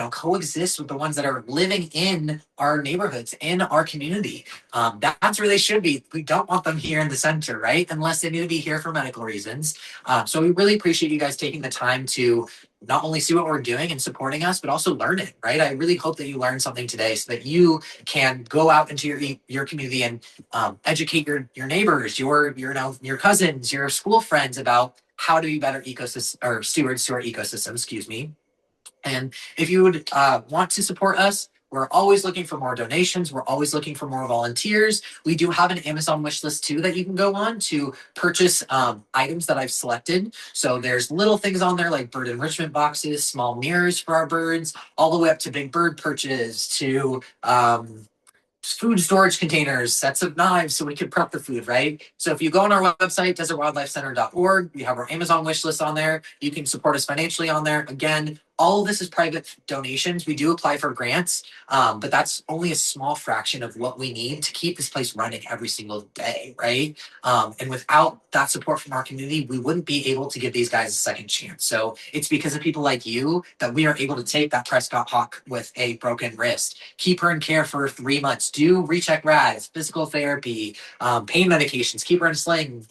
coexist with the ones that are living in our neighborhoods, in our community. That's where they should be. We don't want them here in the center, right? Unless they need to be here for medical reasons. So we really appreciate you guys taking the time to not only see what we're doing and supporting us, but also learn it, right? I really hope that you learned something today so that you can go out into your community and educate your neighbors, your cousins, your school friends about how to be better ecosystem or stewards to our ecosystem, excuse me. And if you would want to support us, we're always looking for more donations. We're always looking for more volunteers. We do have an Amazon wish list too that you can go on to purchase items that I've selected. So there's little things on there like bird enrichment boxes, small mirrors for our birds, all the way up to big bird perches, to food storage containers, sets of knives so we can prep the food, right? So if you go on our website, desertwildlifecenter.org, we have our Amazon wish list on there. You can support us financially on there. Again, all of this is private donations. We do apply for grants, but that's only a small fraction of what we need to keep this place running every single day, right? And without that support from our community, we wouldn't be able to give these guys a second chance. So it's because of people like you that we are able to take that Prescott Hawk with a broken wrist, keep her in care for 3 months, do recheck rads, physical therapy, pain medications, keep her in a sling,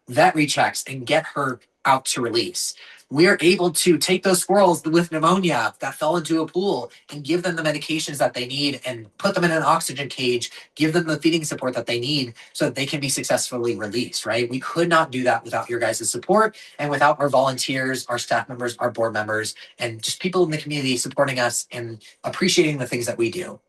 vet rechecks, and get her out to release. We are able to take those squirrels with pneumonia that fell into a pool and give them the medications that they need and put them in an oxygen cage, give them the feeding support that they need so that they can be successfully released, right? We could not do that without your guys' support and without our volunteers, our staff members, our board members, and just people in the community supporting us and appreciating the things that we do.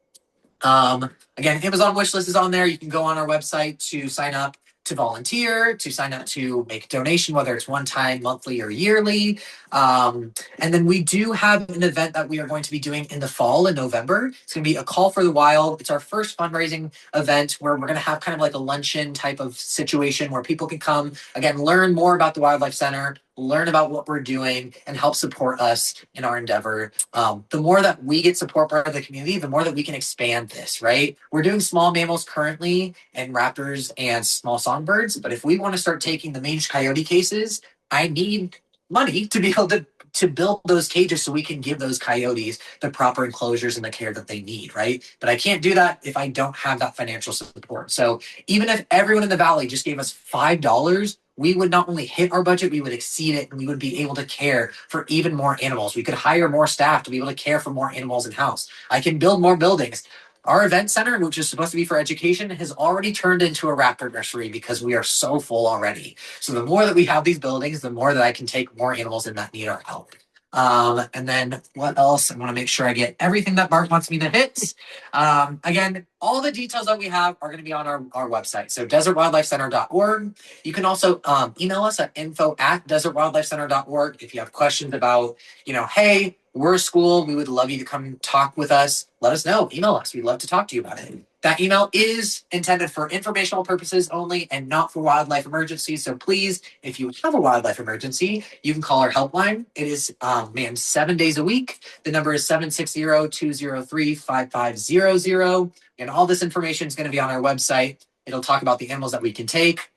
Again, Amazon wish list is on there. You can go on our website to sign up to volunteer, to sign up to make a donation, whether it's one time, monthly, or yearly. And then we do have an event that we are going to be doing in the fall in November. It's going to be a Call for the Wild. It's our first fundraising event where we're going to have kind of like a luncheon type of situation where people can come, again, learn more about the Wildlife Center, learn about what we're doing, and help support us in our endeavor. The more that we get support by the community, the more that we can expand this, right? We're doing small mammals currently and raptors and small songbirds, but if we want to start taking the mange coyote cases, I need money to be able to build those cages so we can give those coyotes the proper enclosures and the care that they need, right? But I can't do that if I don't have that financial support. So even if everyone in the valley just gave us $5, we would not only hit our budget, we would exceed it, and we would be able to care for even more animals. We could hire more staff to be able to care for more animals in house. I can build more buildings. Our event center, which is supposed to be for education, has already turned into a raptor nursery because we are so full already. So the more that we have these buildings, the more that I can take more animals in that need our help. And then what else? I want to make sure I get everything that Mark wants me to hit. Again, all the details that we have are going to be on our website. So desertwildlifecenter.org. You can also email us at info@desertwildlifecenter.org if you have questions about, hey, we're a school, we would love you to come talk with us. Let us know. Email us. We'd love to talk to you about it. That email is intended for informational purposes only and not for wildlife emergencies. So please, if you have a wildlife emergency, you can call our helpline. It is manned 7 days a week. The number is 760-203-5500. And all this information is going to be on our website. It'll talk about the animals that we can take,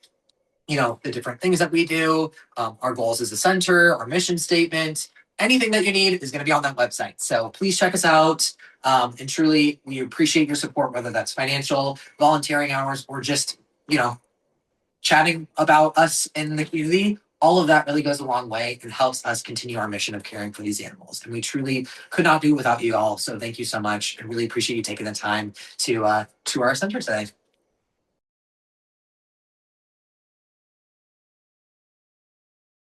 the different things that we do, our goals as a center, our mission statement. Anything that you need is going to be on that website. So please check us out. And truly, we appreciate your support, whether that's financial, volunteering hours, or just, chatting about us in the community. All of that really goes a long way and helps us continue our mission of caring for these animals. And we truly could not do it without you all. So thank you so much. I really appreciate you taking the time to our center today.